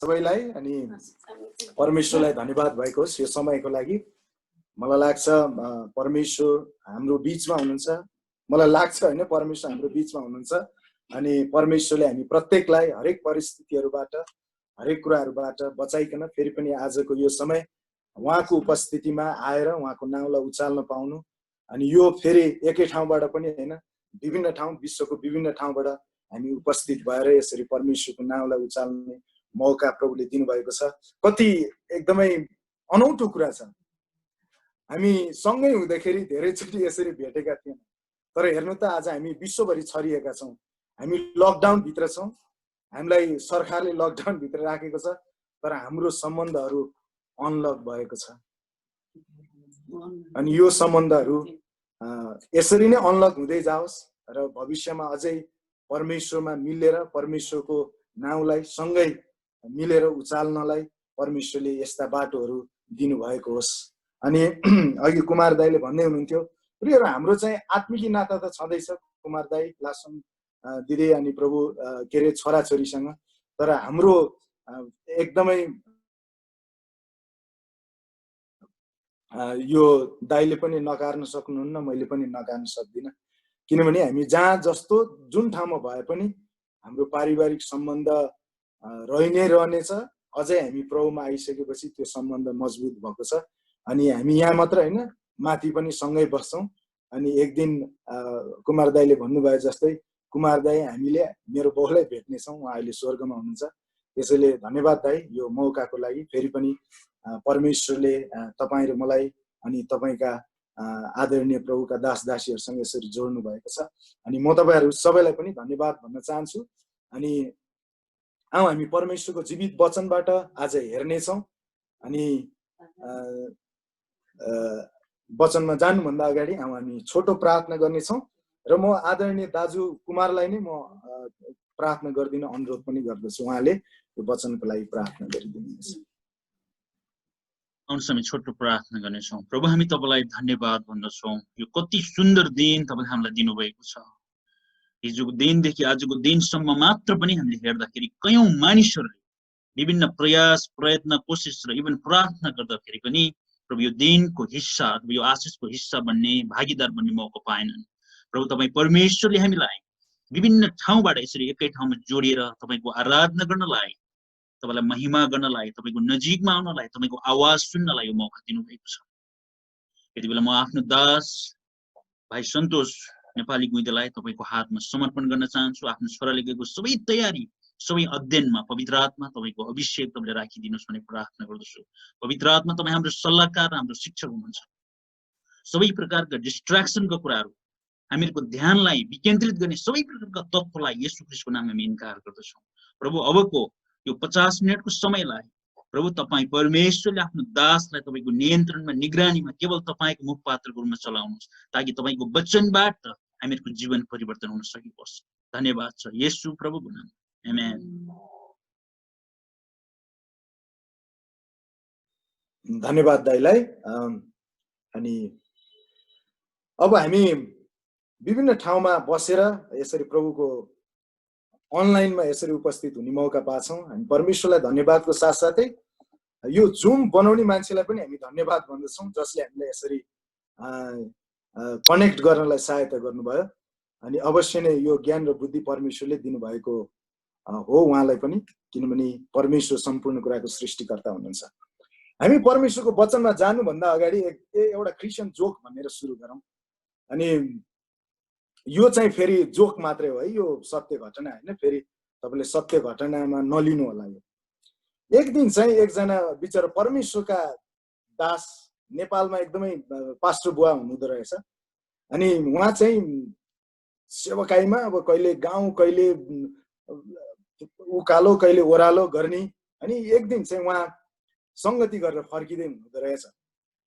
सबैलाई अनि परमेश्वरलाई धन्यवाद भएको होस् यो समयको लागि। मलाई लाग्छ परमेश्वर हाम्रो बीचमा हुनुहुन्छ, मलाई लाग्छ हैन परमेश्वर हाम्रो बीचमा हुनुहुन्छ अनि परमेश्वरले हामी प्रत्येकलाई हरेक परिस्थितिहरूबाट हरेक कुराहरूबाट बचाइकन फेरि पनि आजको यो समय उहाँको उपस्थितिमा आएर उहाँको नाउँलाई उचाल्न पाउनु अनि यो फेरि एकै ठाउँबाट पनि हैन विभिन्न ठाउँ विश्वको विभिन्न ठाउँबाट हामी उपस्थित भएर यसरी परमेश्वरको नाउँलाई उचाल्ने मौका प्रभुले दिनुभएको छ। कति एकदमै अनौठो कुरा छ। हामी सँगै हुँदाखेरि धेरैचोटि यसरी भेटेका थियौँ, तर हेर्नु त आज हामी विश्वभरि छरिएका छौँ। हामी लकडाउन भित्र छौँ, हामीलाई सरकारले लकडाउन भित्र राखेको छ, तर हाम्रो सम्बन्धहरू अनलक भएको छ अनि यो सम्बन्धहरू यसरी नै अनलक हुँदै जाओस् र भविष्यमा अझै परमेश्वरमा मिलेर परमेश्वरको नाउँलाई सँगै मिलेर उचाल्नलाई परमेश्वरले यस्ता बाटोहरू दिनुभएको होस्। अनि अघि कुमार दाईले भन्दै हुनुहुन्थ्यो प्रियहरू हाम्रो चाहिँ आत्मिकी नाता त छँदैछ कुमार दाई लासम दिदी अनि प्रभु के अरे छोराछोरीसँग, तर हाम्रो एकदमै यो दाईले पनि नकार्न सक्नुहुन्न, मैले पनि नकार्न सक्दिनँ, किनभने हामी जहाँ जस्तो जुन ठाउँमा भए पनि हाम्रो पारिवारिक सम्बन्ध रहि नै रहनेछ। अझै हामी प्रभुमा आइसकेपछि त्यो सम्बन्ध मजबुत भएको छ अनि हामी यहाँ मात्र हैन माथि पनि सँगै बस्छौँ। अनि एक दिन कुमार दाईले भन्नुभयो जस्तै कुमार दाई हामीले मेरो बाउलाई भेट्नेछौँ, उहाँ अहिले स्वर्गमा हुनुहुन्छ। त्यसैले धन्यवाद दाई यो मौकाको लागि। फेरि पनि परमेश्वरले तपाईँ र मलाई अनि तपाईँका आदरणीय प्रभुका दास दासीहरूसँग यसरी जोड्नु भएको छ अनि म तपाईँहरू सबैलाई पनि धन्यवाद भन्न चाहन्छु। अनि हामी परमेश्वरको जीवित वचनबाट आज हेर्नेछौँ अनि वचनमा जानुभन्दा अगाडि हामी छोटो प्रार्थना गर्नेछौँ र म आदरणीय दाजु कुमारलाई नै म प्रार्थना गरिदिन अनुरोध पनि गर्दछु, उहाँले यो वचनको लागि प्रार्थना गरिदिनुहुन्छ। आउनुहोस् हामी छोटो प्रार्थना गर्नेछौँ। प्रभु हामी तपाईँलाई धन्यवाद भन्दछौँ, यो कति सुन्दर दिन तपाईँले हामीलाई दिनुभएको छ। हिजोको दिनदेखि आजको दिनसम्म मात्र पनि हामीले हेर्दाखेरि कयौं मानिसहरूले विभिन्न प्रयास प्रयत्न कोसिस र इभन प्रार्थना गर्दाखेरि पनि प्रभु यो दिनको हिस्सा अथवा यो आशिषको हिस्सा बन्ने भागीदार बन्ने मौका पाएनन्। प्रभु तपाईँ परमेश्वरले हामीलाई विभिन्न ठाउँबाट यसरी एकै ठाउँमा जोडिएर तपाईँको आराधना गर्नलाई, तपाईँलाई महिमा गर्नलाई, तपाईँको नजिकमा आउनलाई, तपाईँको आवाज सुन्नलाई यो मौका दिनुभएको छ। यति बेला म आफ्नो दास भाइ सन्तोष नेपाली गुइदेलाई तपाईँको हातमा समर्पण गर्न चाहन्छु। आफ्नो छोराले गएको सबै तयारी सबै अध्ययनमा पवित्र आत्मा तपाईँको अभिषेक तपाईँले राखिदिनुहोस् भन्ने प्रार्थना गर्दछु। पवित्र आत्मा तपाईँ हाम्रो सल्लाहकार हाम्रो शिक्षक हुनुहुन्छ। सबै प्रकारका डिस्ट्र्याक्सनका कुराहरू हामीहरूको ध्यानलाई विकेन्द्रित गर्ने सबै प्रकारका तत्त्वलाई येशू ख्रीष्टको नाममा हामी इन्कार गर्दछौँ। प्रभु अबको यो 50 मिनटको समयलाई प्रभु तपाईँ परमेश्वरले आफ्नो दासलाई तपाईँको नियन्त्रणमा निगरानीमा केवल तपाईँको मुखपात्रको रूपमा चलाउनुहोस् ताकि तपाईँको वचनबाट हामीहरूको जीवन परिवर्तन हुन सकोस्। धन्यवाद छ येशू प्रभुको नाम, आमेन। धन्यवाद दाइलाई। अनि अब हामी विभिन्न ठाउँमा बसेर यसरी प्रभुको अनलाइनमा यसरी उपस्थित हुने मौका पाछौँ। हामी परमेश्वरलाई धन्यवादको साथसाथै यो जुम बनाउने मान्छेलाई पनि हामी धन्यवाद भन्दछौँ जसले हामीलाई यसरी कनेक्ट गर्नलाई सहायता गर्नुभयो। अनि अवश्य नै यो ज्ञान र बुद्धि परमेश्वरले दिनुभएको हो उहाँलाई पनि, किनभने परमेश्वर सम्पूर्ण कुराको सृष्टिकर्ता हुनुहुन्छ। हामी परमेश्वरको वचनमा जानुभन्दा अगाडि एउटा क्रिस्चियन जोक भनेर सुरु गरौँ। अनि यो चाहिँ फेरि जोक मात्रै हो है, यो सत्य घटना होइन, फेरि तपाईँले सत्य घटनामा नलिनु होला। यो एक दिन चाहिँ एकजना बिचरा परमेश्वरका दास नेपालमा एकदमै पास्टर बुवा हुनुहुँदो रहेछ। अनि उहाँ चाहिँ सेवकाईमा अब कहिले गाउँ कहिले उकालो कहिले ओह्रालो गर्ने। अनि एक दिन चाहिँ उहाँ सङ्गति गरेर फर्किँदै हुनुहुँदो रहेछ।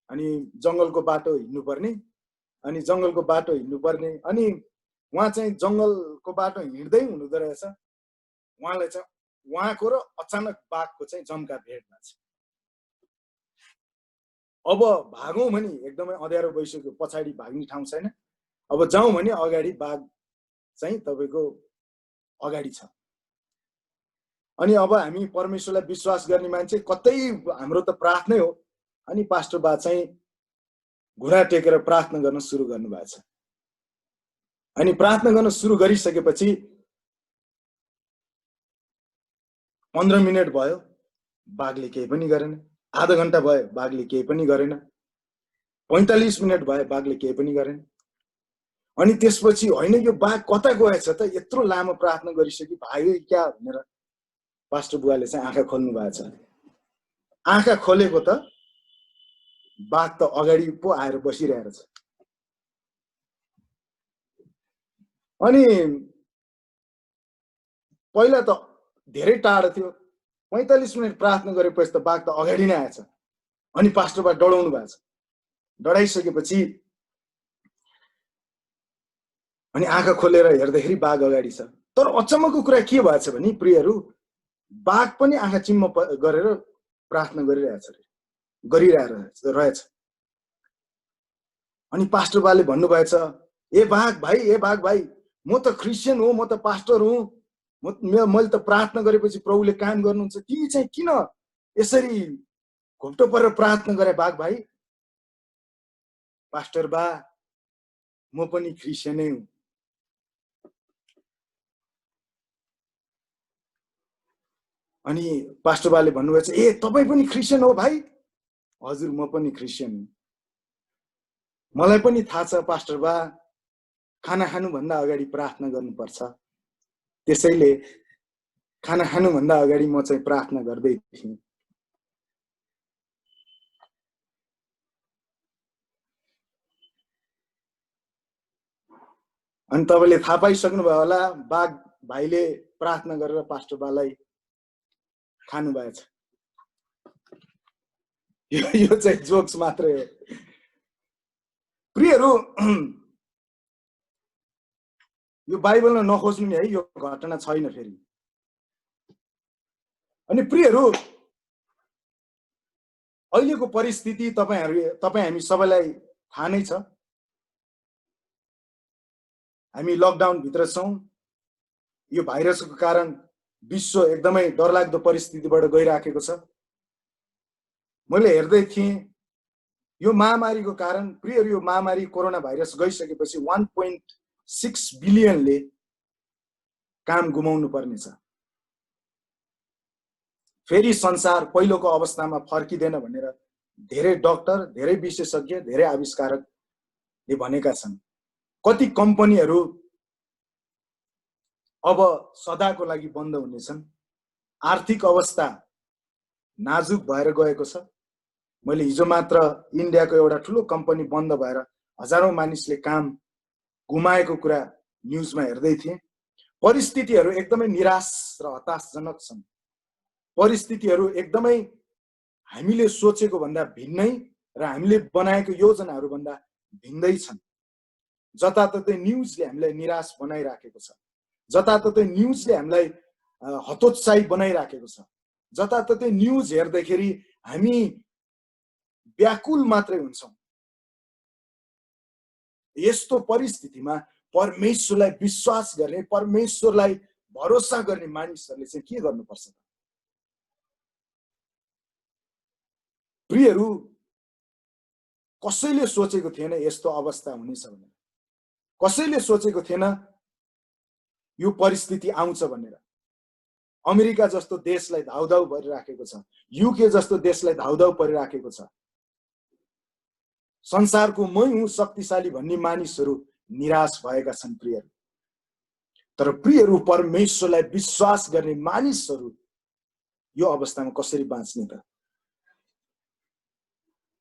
अनि जङ्गलको बाटो हिँड्नुपर्ने अनि उहाँ चाहिँ जङ्गलको बाटो हिँड्दै हुनुहुँदो रहेछ। उहाँलाई चाहिँ उहाँको र अचानक बाघको चाहिँ जम्का भेट भएको छ। अब भागौँ भने एकदमै अँध्यारो भइसक्यो, पछाडि भाग्ने ठाउँ छैन। अब जाउँ भने अगाडि बाघ चाहिँ तपाईँको अगाडि छ। अनि अब हामी परमेश्वरलाई विश्वास गर्ने मान्छे कतै हाम्रो त प्रार्थनै हो। अनि पास्टर बा चाहिँ घुँडा टेकेर प्रार्थना गर्न सुरु गर्नुभएको छ। अनि प्रार्थना गर्न सुरु गरिसकेपछि 15 मिनट भयो, बाघले केही पनि गरेन। आधा घण्टा भयो, बाघले केही पनि गरेन। 45 मिनट भयो, बाघले केही पनि गरेन। अनि त्यसपछि होइन यो बाघ कता गएछ त, यत्रो लामो प्रार्थना गरिसके भाग्यो क्या भनेर पास्टर बुवाले चाहिँ आँखा खोल्नु भएको छ। आँखा खोलेको त बाघ त अगाडि पो आएर बसिरहेको छ। अनि पहिला त धेरै टाढो थियो, 45 मिनट प्रार्थना गरेपछि त बाघ त अगाडि नै आएछ। अनि पास्टर बा डराउनु भएको छ। डराइसकेपछि अनि आँखा खोलेर हेर्दाखेरि बाघ अगाडि छ। तर अचम्मको कुरा के भएछ भने प्रियहरू, बाघ पनि आँखा चिम्म गरेर प्रार्थना गरिरहेछ। अनि पास्टर बाले भन्नुभएछ, ए बाघ भाइ, म त क्रिस्चियन हो, म त पास्टर हुँ, मैले त प्रार्थना गरेपछि प्रभुले काम गर्नुहुन्छ, तिमी चाहिँ किन यसरी घोप्टो परेर प्रार्थना गरे बाघ भाइ? पास्टर बा, म पनि क्रिस्चियनै हुँ। अनि पास्टर बाले भन्नुभएछ, ए तपाईँ पनि क्रिस्चियन हो भाइ? हजुर, म पनि क्रिस्चियन हुँ। मलाई पनि थाहा छ पास्टर बा, खाना खानुभन्दा अगाडि प्रार्थना गर्नुपर्छ। त्यसैले खाना खानुभन्दा अगाडि म चाहिँ प्रार्थना गर्दै थिएँ। अनि तपाईँले थाहा पाइसक्नुभयो होला, बाघ भाइले प्रार्थना गरेर पास्टर बालाई खानु भएछ। यो चाहिँ जोक्स मात्रै हो। प्रियहरू, यो बाइबलमा नखोज्नु नि है, यो घटना छैन फेरि। अनि प्रियहरू, अहिलेको परिस्थिति तपाईँ हामी सबैलाई थाहा नै छ। हामी लकडाउन भित्र छौँ। यो भाइरसको कारण विश्व एकदमै डरलाग्दो परिस्थितिबाट गइराखेको छ। मैले हेर्दै थिएँ यो महामारीको कारण, प्रियहरू, यो महामारी कोरोना भाइरस गइसकेपछि 1.6 बिलियनले काम गुमाउनु पर्नेछ। फेरि संसार पहिलोको अवस्थामा फर्किँदैन भनेर धेरै डाक्टर, धेरै विशेषज्ञ, धेरै आविष्कारकले भनेका छन्। कति कम्पनीहरू अब सदाको लागि बन्द हुनेछन्। आर्थिक अवस्था नाजुक भएर गएको छ। मैले हिजो मात्र इन्डियाको एउटा ठुलो कम्पनी बन्द भएर हजारौं मानिसले काम गुमाएको कुरा न्युजमा हेर्दै थिएँ। परिस्थितिहरू एकदमै निराश र हताशजनक छन्। परिस्थितिहरू एकदमै हामीले सोचेको भन्दा भिन्नै र हामीले बनाएको योजनाहरू भन्दा भिन्दै छन्। जताततै न्युजले हामीलाई निराश बनाइराखेको छ। जताततै न्युजले हामीलाई हतोत्साही बनाइराखेको छ। जताततै न्युज हेर्दाखेरि हामी व्याकुल मात्रै हुन्छौँ। यस्तो परिस्थितिमा परमेश्वरलाई विश्वास गर्ने, परमेश्वरलाई भरोसा गर्ने मानिसहरूले चाहिँ के गर्नुपर्छ? प्रियहरू, कसैले सोचेको थिएन यस्तो अवस्था हुनेछ भनेर। कसैले सोचेको थिएन यो परिस्थिति आउँछ भनेर। अमेरिका जस्तो देशलाई धाउधाउ परिराखेको छ। युके जस्तो देशलाई धाउधाउ परिराखेको छ। संसारको मै हुँ शक्तिशाली भन्ने मानिसहरू निराश भएका छन् प्रियहरू। तर प्रियहरू, परमेश्वरलाई विश्वास गर्ने मानिसहरू यो अवस्थामा कसरी बाँच्ने त?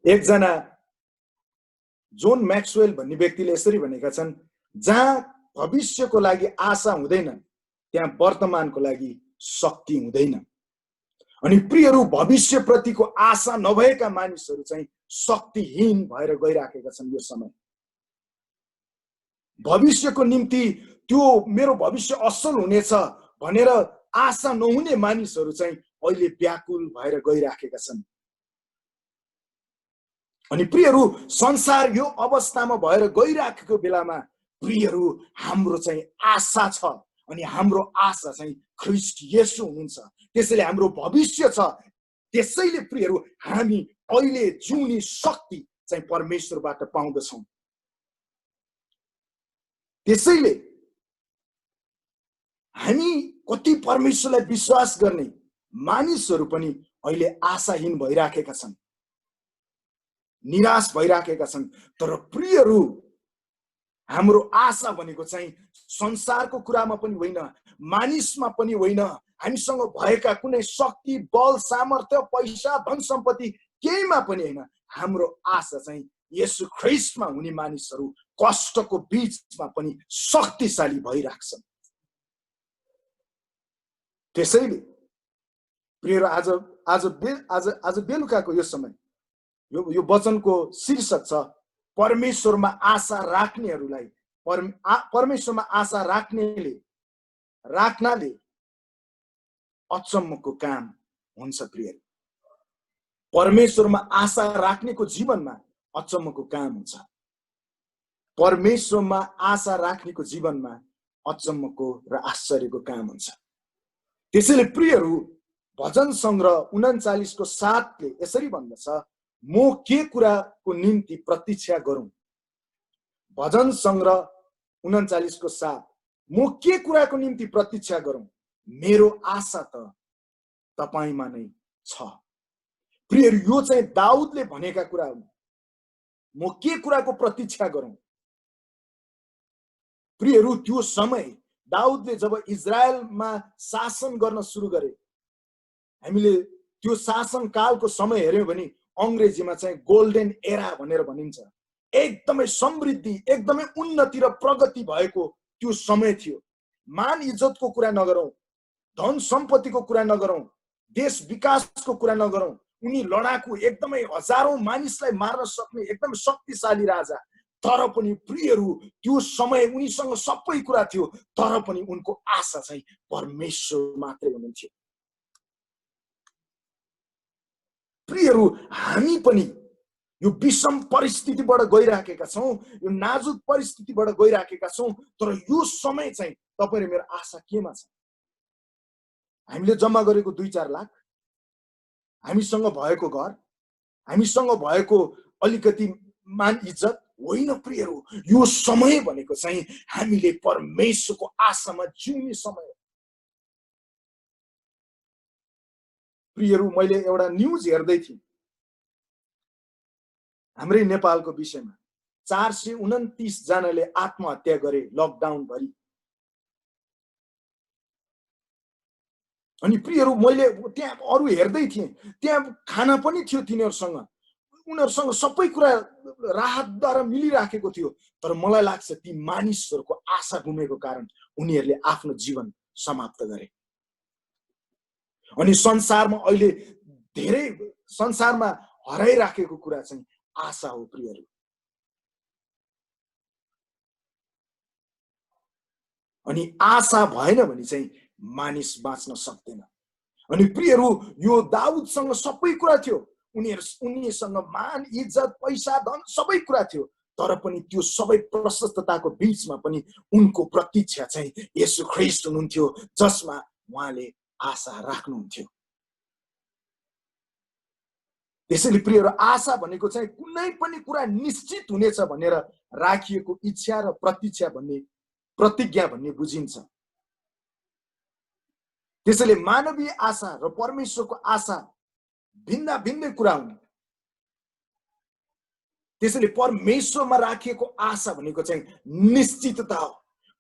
एकजना जोन मैक्सवेल भन्ने व्यक्तिले यसरी भनेका छन्, जहाँ भविष्यको लागि आशा हुँदैन त्यहाँ वर्तमानको लागि शक्ति हुँदैन। अनि प्रियहरू, भविष्यप्रतिको आशा नभएका मानिसहरू चाहिँ शक्तिहीन भएर गइराखेका छन्। यो समय भविष्यको निम्ति त्यो मेरो भविष्य असल हुनेछ भनेर आशा नहुने मानिसहरू चाहिँ अहिले व्याकुल भएर गइराखेका छन्। अनि प्रियहरू, संसार यो अवस्थामा भएर गइराखेको बेलामा प्रियहरू, हाम्रो चाहिँ आशा छ। अनि हाम्रो आशा चाहिँ ख्रीष्ट येशू हुनुहुन्छ। त्यसैले हाम्रो भविष्य छ। त्यसैले प्रियहरू हामी अहिले जिउने शक्ति चाहिँ परमेश्वरबाट पाउँदछौँ। त्यसैले हामी कति परमेश्वरलाई विश्वास गर्ने मानिसहरू पनि अहिले आशाहीन भइराखेका छन्, निराश भइराखेका छन्। तर प्रियहरू हाम्रो आशा भनेको चाहिँ संसारको कुरामा पनि होइन, मानिसमा पनि होइन, हामीसँग भएका कुनै शक्ति, बल, सामर्थ्य, पैसा, धन सम्पत्ति केहीमा पनि होइन। हाम्रो आशा चाहिँ येशू ख्रीष्टमा हुने मानिसहरू कष्टको बीचमा पनि शक्तिशाली भइराख्छन्। त्यसैले प्रिय आज आज आज आज बेलुकाको यो समय यो वचनको शीर्षक छ परमेश्वरमा आशा राख्नेहरूलाई। परमेश्वरमा आशा राख्नाले अचम्मको काम हुन्छ। प्रिय परमेश्वरमा आशा राख्नेको जीवनमा अचम्मको काम हुन्छ। परमेश्वरमा आशा राख्नेको जीवनमा अचम्मको र आश्चर्यको काम हुन्छ। त्यसैले प्रियहरू भजन सङ्ग्रह 39:7 यसरी भन्दछ, म के कुराको निम्ति प्रतीक्षा गरौँ। भजन सङ्ग्रह 39:7 म के कुराको निम्ति प्रतीक्षा गरौँ, मेरो आशा त तपाईमा नै छ। प्रियहरू यो चाहिँ दाउदले भनेका कुरा हुन्। म के कुराको प्रतीक्षा गरौँ। प्रियहरू त्यो समय दाउदले जब इजरायलमा शासन गर्न सुरु गरे, हामीले त्यो शासन कालको समय हेर्यौं भने अंग्रेजीमा चाहिँ गोल्डन एरा भनेर भनिन्छ। एकदमै समृद्धि, एकदमै उन्नति र प्रगति भएको त्यो समय थियो। मान इज्जतको कुरा नगरौं, धन सम्पत्तिको कुरा नगरौं, देश विकासको कुरा नगरौं, उनी लडाकु एकदमै हजारौं मानिसलाई मार्न सक्ने एकदमै शक्तिशाली राजा। तर पनि प्रियहरू त्यो समय उनीसँग सबै कुरा थियो, तर पनि उनको आशा चाहिँ परमेश्वर मात्रै हुनुहुन्थ्यो। प्रियहरू हामी पनि यो विषम परिस्थितिबाट गइराखेका छौं, यो नाजुक परिस्थितिबाट गइराखेका छौं। तर यो समय चाहिँ तपाईँ र मेरो आशा केमा छ? हामीले जम्मा गरेको 2-4 लाख, हामीसँग भएको घर, हामीसँग भएको अलिकति मान इज्जत होइन। प्रियहरू यो समय भनेको चाहिँ हामीले परमेश्वरको आशामा जिउने समय हो। प्रियहरू मैले एउटा न्यूज हेर्दै थिएँ हाम्रै नेपालको विषयमा। 429 जनाले आत्महत्या गरे लकडाउन भरि। अनि प्रियहरू मैले त्यहाँ अरु हेर्दै थिएँ, त्यहाँ खाना पनि थियो तिनीहरुसँग, उनीहरुसँग सबै कुरा राहतद्वारा मिलिराखेको थियो। तर मलाई लाग्छ ती मानिसहरुको आशा गुमेको कारण उनीहरुले आफ्नो जीवन समाप्त गरे। अनि संसारमा अहिले धेरै संसारमा हराइराखेको कुरा चाहिँ आशा हो। प्रियहरू अनि आशा भएन भने चाहिँ मानिस बाँच्न सक्दैन। अनि प्रियहरू यो दाउदसँग सबै कुरा थियो, उनीसँग मान इज्जत पैसा धन सबै कुरा थियो। तर पनि त्यो सबै प्रशस्तताको बीचमा पनि उनको प्रतीक्षा चाहिँ येशू ख्रीष्ट हुनुहुन्थ्यो, जसमा उहाँले आशा राख्नुहुन्थ्यो। त्यसैले प्रियहरू आशा भनेको चाहिँ कुनै पनि कुरा निश्चित हुनेछ भनेर राखिएको इच्छा र प्रतीक्षा भन्ने प्रतिज्ञा भन्ने बुझिन्छ। त्यसैले मानवीय आशा र परमेश्वरको आशा भिन्न भिन्न कुरा हुन्। त्यसैले परमेश्वरमा राखिएको आशा भनेको चाहिँ निश्चितता हो।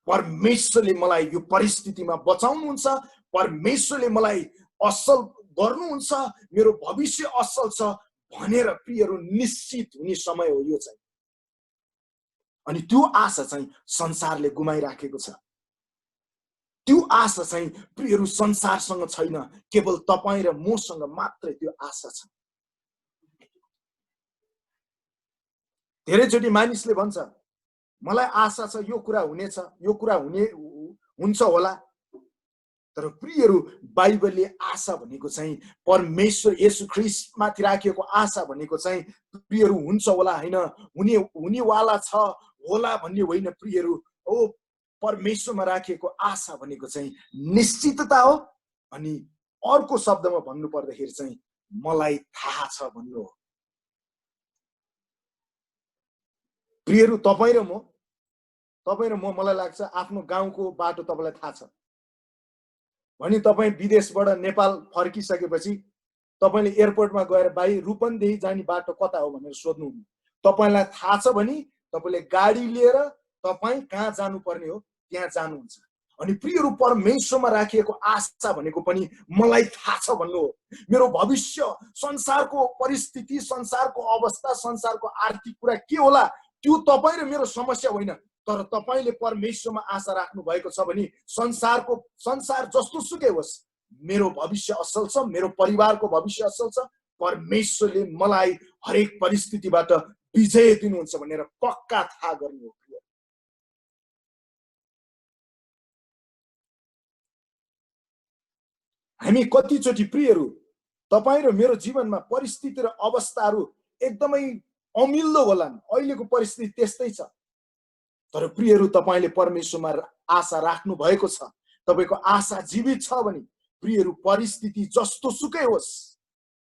परमेश्वरले मलाई यो परिस्थितिमा बचाउनुहुन्छ, परमेश्वरले मलाई असल गर्नुहुन्छ, मेरो भविष्य असल छ भनेर प्रियहरू निश्चित हुने समय हो यो चाहिँ। अनि त्यो आशा चाहिँ संसारले गुमाइराखेको छ। त्यो आशा चाहिँ प्रियहरू संसारसँग छैन, केवल तपाईं र मसँग मात्रै त्यो आशा छ। धेरैचोटि मानिसले भन्छ मलाई आशा छ यो कुरा हुनेछ, यो कुरा हुन्छ होला। तर प्रियहरू बाइबलले आशा भनेको चाहिँ परमेश्वर येशू ख्रीष्टमाथि राखिएको आशा भनेको चाहिँ प्रियहरू हुन्छ होला हैन, हुनेवाला छ होला भन्ने होइन। प्रियहरू ओ परमेश्वरमा राखिएको आशा भनेको चाहिँ निश्चितता हो। अनि अर्को शब्दमा भन्नु पर्दाखेरि चाहिँ मलाई थाहा छ भन्नु हो। प्रियहरू, तपाईँ र म मलाई लाग्छ आफ्नो गाउँको बाटो तपाईलाई थाहा छ भने तपाईँ विदेशबाट नेपाल फर्किसकेपछि तपाईले एयरपोर्टमा गएर भाइ रूपन्देही जाने बाटो कता हो भनेर सोध्नुहुन्न। तपाईलाई थाहा छ भने तपाईले गाडी लिएर तपाईँ कहाँ जानुपर्ने हो त्यहाँ जानुहुन्छ। अनि प्रियहरू, परमेश्वरमा राखिएको आशा भनेको पनि मलाई थाहा छ भन्नु हो। मेरो भविष्य, संसारको परिस्थिति, संसारको अवस्था, संसारको आर्थिक कुरा के होला त्यो तपाईँ र मेरो समस्या होइन। तर तपाईले परमेश्वरमा आशा राख्नु भएको छ भने संसार जस्तो सुकै होस्, मेरो भविष्य असल छ, मेरो परिवारको भविष्य असल छ। परमेश्वरले मलाई हरेक परिस्थितिबाट विजय दिनुहुन्छ भनेर पक्का थाहा गर्नु हो। हामी कतिचोटि प्रियहरू, तपाईँ र मेरो जीवनमा परिस्थिति र अवस्थाहरू एकदमै अमिल्दो होलान्। अहिलेको परिस्थिति त्यस्तै छ। तर प्रियहरू, तपाईले परमेश्वरमा आशा राख्नु भएको छ, तपाईको आशा जीवित छ भने प्रियहरू, परिस्थिति जस्तो सुकै होस्,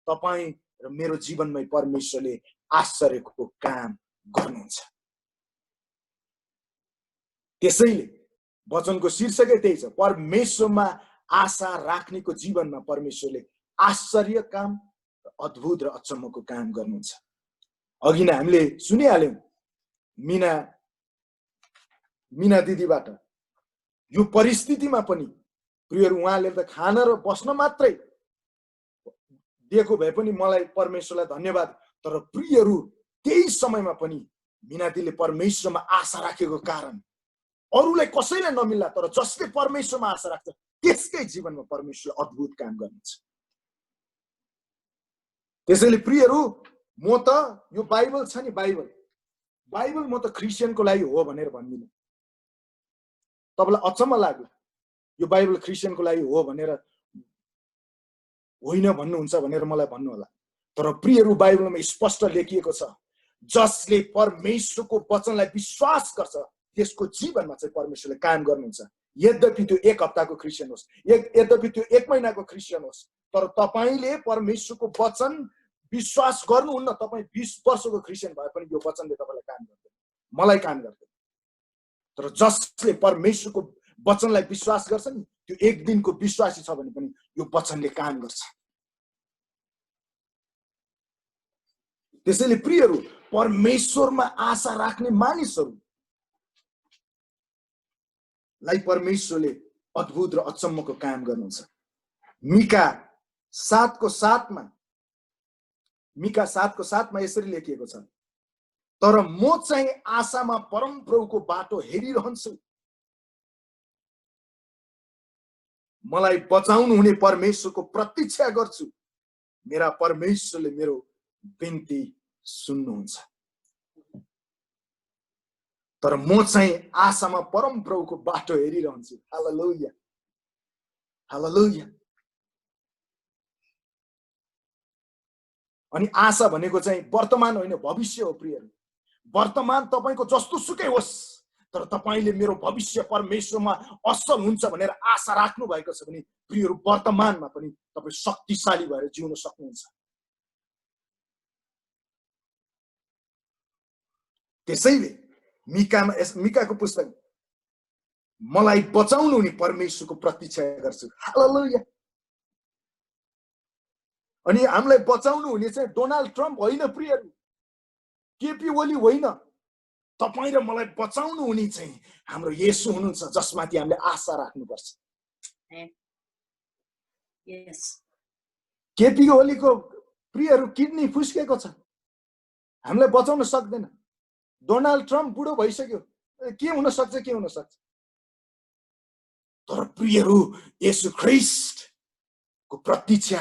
तपाईँ र मेरो जीवनमा परमेश्वरले आश्चर्यको काम गर्नुहुन्छ। त्यसैले वचनको शीर्षकै त्यही छ, परमेश्वरमा आशा राख्नेको जीवनमा परमेश्वरले आश्चर्य काम, अद्भुत र अचम्मको काम गर्नुहुन्छ। अघि नै हामीले सुनिहाल्यौं मीना दिदीबाट। यो परिस्थितिमा पनि प्रियहरू, उहाँले त खान र बस्न मात्रै दिएको भए पनि मलाई परमेश्वरलाई धन्यवाद। तर प्रियहरू, त्यही समयमा पनि मीना दिदीले परमेश्वरमा आशा राखेको कारण अरूलाई कसैलाई नमिल्ला, तर जसले परमेश्वरमा आशा राख्छ त्यसकै जीवनमा परमेश्वरले अद्भुत काम गर्नुहुन्छ। त्यसैले प्रियहरू, म त यो बाइबल छ नि, बाइबल म त क्रिस्चियनको लागि हो भनेर भन्दिनँ। तपाईलाई अचम्म लाग्यो यो बाइबल क्रिस्चियनको लागि हो भनेर होइन भन्नुहुन्छ भनेर मलाई भन्नु होला। तर प्रियहरू, बाइबलमा स्पष्ट लेखिएको छ, जसले परमेश्वरको वचनलाई विश्वास गर्छ त्यसको जीवनमा चाहिँ परमेश्वरले काम गर्नुहुन्छ। यद्यपि त्यो 1 हप्ताको क्रिस्चियन होस्, यद्यपि त्यो 1 महिनाको क्रिस्चियन होस्, तर तपाईले परमेश्वरको वचन विश्वास गर्नुहुन्न। तपाईँ 20 वर्षको क्रिस्चियन भए पनि यो वचनले तपाईलाई काम गर्दैन, मलाई काम गर्दैन। तर जसले परमेश्वरको वचनलाई विश्वास गर्छ नि, त्यो एक दिनको विश्वासी छ भने पनि यो वचनले काम गर्छ। त्यसैले प्रियहरू, परमेश्वरमा आशा राख्ने मानिसहरूलाई परमेश्वरले अद्भुत र अचम्मको काम गर्नुहुन्छ। मिका 7:7मा यसरी लेखिएको छ, तर म चाहिँ आशामा परमप्रभुको बाटो हेरिरहन्छु। मलाई बचाउनु हुने परमेश्वरको प्रतीक्षा गर्छु। मेरा परमेश्वरले मेरो बिन्ती सुन्नुहुन्छ। तर म चाहिँ आशामा परमप्रभुको बाटो हेरिरहन्छु। हालेलुया, हालेलुया। अनि आशा भनेको चाहिँ वर्तमान होइन, भविष्य हो प्रियहरू। वर्तमान तपाईको जस्तो सुकै होस्, तर तपाईले मेरो भविष्य परमेश्वरमा असल हुन्छ भनेर आशा राख्नु भएको छ भने प्रियहरू, वर्तमानमा पनि तपाई शक्तिशाली भएर जिउन सक्नुहुन्छ। त्यसैले मिकाको पुस्तक, मलाई बचाउनु हुने परमेश्वरको प्रतीक्षा गर्छु। हालेलुया। अनि हामीलाई बचाउनु हुने चाहिँ डोनाल्ड ट्रम्प होइन प्रियहरू, केपी ओली होइन। तपाईँ र मलाई बचाउनु हुने चाहिँ हाम्रो येशू हुनुहुन्छ, जसमाथि हामीले आशा राख्नुपर्छ। केपी ओलीको प्रियहरू किडनी फुस्केको छ, हामीलाई बचाउन सक्दैन। डोनाल्ड ट्रम्प बुढो भइसक्यो, के हुन सक्छ, के हुन सक्छ। तर प्रियहरू, येशू ख्रीष्टको प्रतीक्षा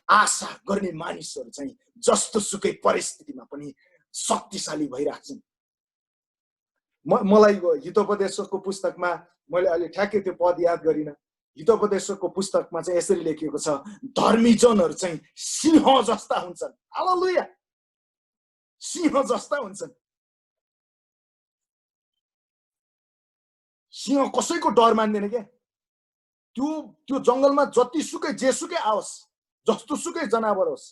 आशा गर्ने मानिसहरू चाहिँ जस्तो सुकै परिस्थितिमा पनि शक्तिशाली भइराख्छन्। मलाई हितोपदेशकको पुस्तकमा, मैले अहिले ठ्याक्कै त्यो पद याद गरिन, हितोपदेशकको पुस्तकमा चाहिँ यसरी लेखिएको छ, धर्मीजनहरू चाहिँ सिंह जस्ता हुन्छन्। हालेलुया, सिंह जस्ता हुन्छन्। सिंह कसैको डर मान्दैन क्या। त्यो जंगलमा जतिसुकै जेसुकै आओस्, जस्तोसुकै जनावर होस्,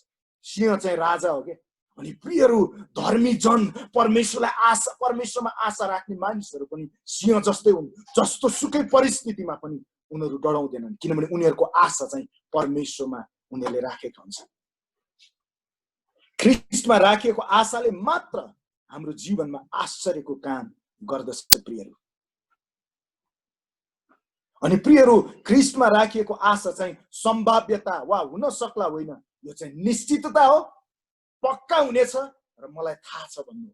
सिंह चाहिँ राजा हो के। अनि प्रियहरू, धर्मी जन, परमेश्वरमा आशा राख्ने मानिसहरू पनि सिंह जस्तै हुन्। जस्तोसुकै परिस्थितिमा पनि उनीहरू डराउँदैनन्, किनभने उनीहरूको आशा चाहिँ परमेश्वरमा उनीहरूले राखेका हुन्छन्। ख्रीष्टमा राखिएको आशाले मात्र हाम्रो जीवनमा आश्चर्यको काम गर्दछ प्रियहरू। अनि प्रियहरू, ख्रीष्टमा राखिएको आशा चाहिँ सम्भाव्यता वा हुन सक्ला होइन, यो चाहिँ निश्चितता हो, पक्का हुनेछ र मलाई थाहा छ भन्नु।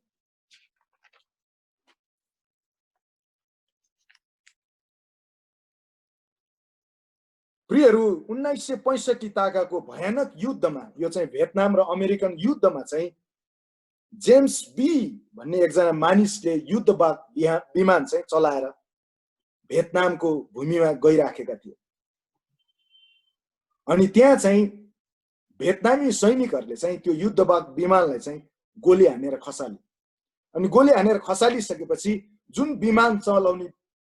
प्रियहरू, 1965 ताकाको भयानक युद्धमा, यो चाहिँ भियतनाम र अमेरिकन युद्धमा चाहिँ जेम्स बी भन्ने एकजना मानिसले युद्धवाद विमान चाहिँ चलाएर भियतनामको भूमिमा गइराखेका थिए। अनि त्यहाँ चाहिँ भियतनामी सैनिकहरूले चाहिँ त्यो युद्धवाद विमानलाई चाहिँ गोली हानेर खसाले। अनि गोली हानेर खसालिसकेपछि जुन विमान चलाउने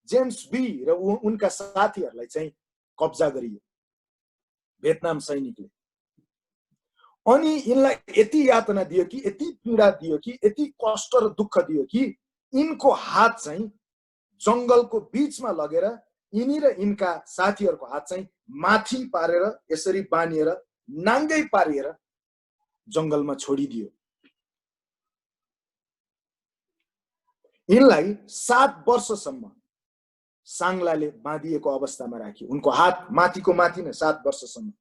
जेम्स बी र उनका साथीहरूलाई चाहिँ कब्जा गरियो भियतनाम सैनिकले। अनि यिनलाई यति यातना दियो कि, यति पीडा दियो कि, यति कष्ट र दुःख दियो कि यिनको हात चाहिँ जंगलको बीचमा लगेर यिनी र यिनका साथीहरूको हात चाहिँ माथि पारेर यसरी बानिएर नाङ्गै पारेर जंगलमा छोडिदियो। यिनलाई 7 वर्षसम्म सांगलाले बाँधिएको अवस्थामा राखियो। उनको हात माथिको माथि नै 7 वर्षसम्म।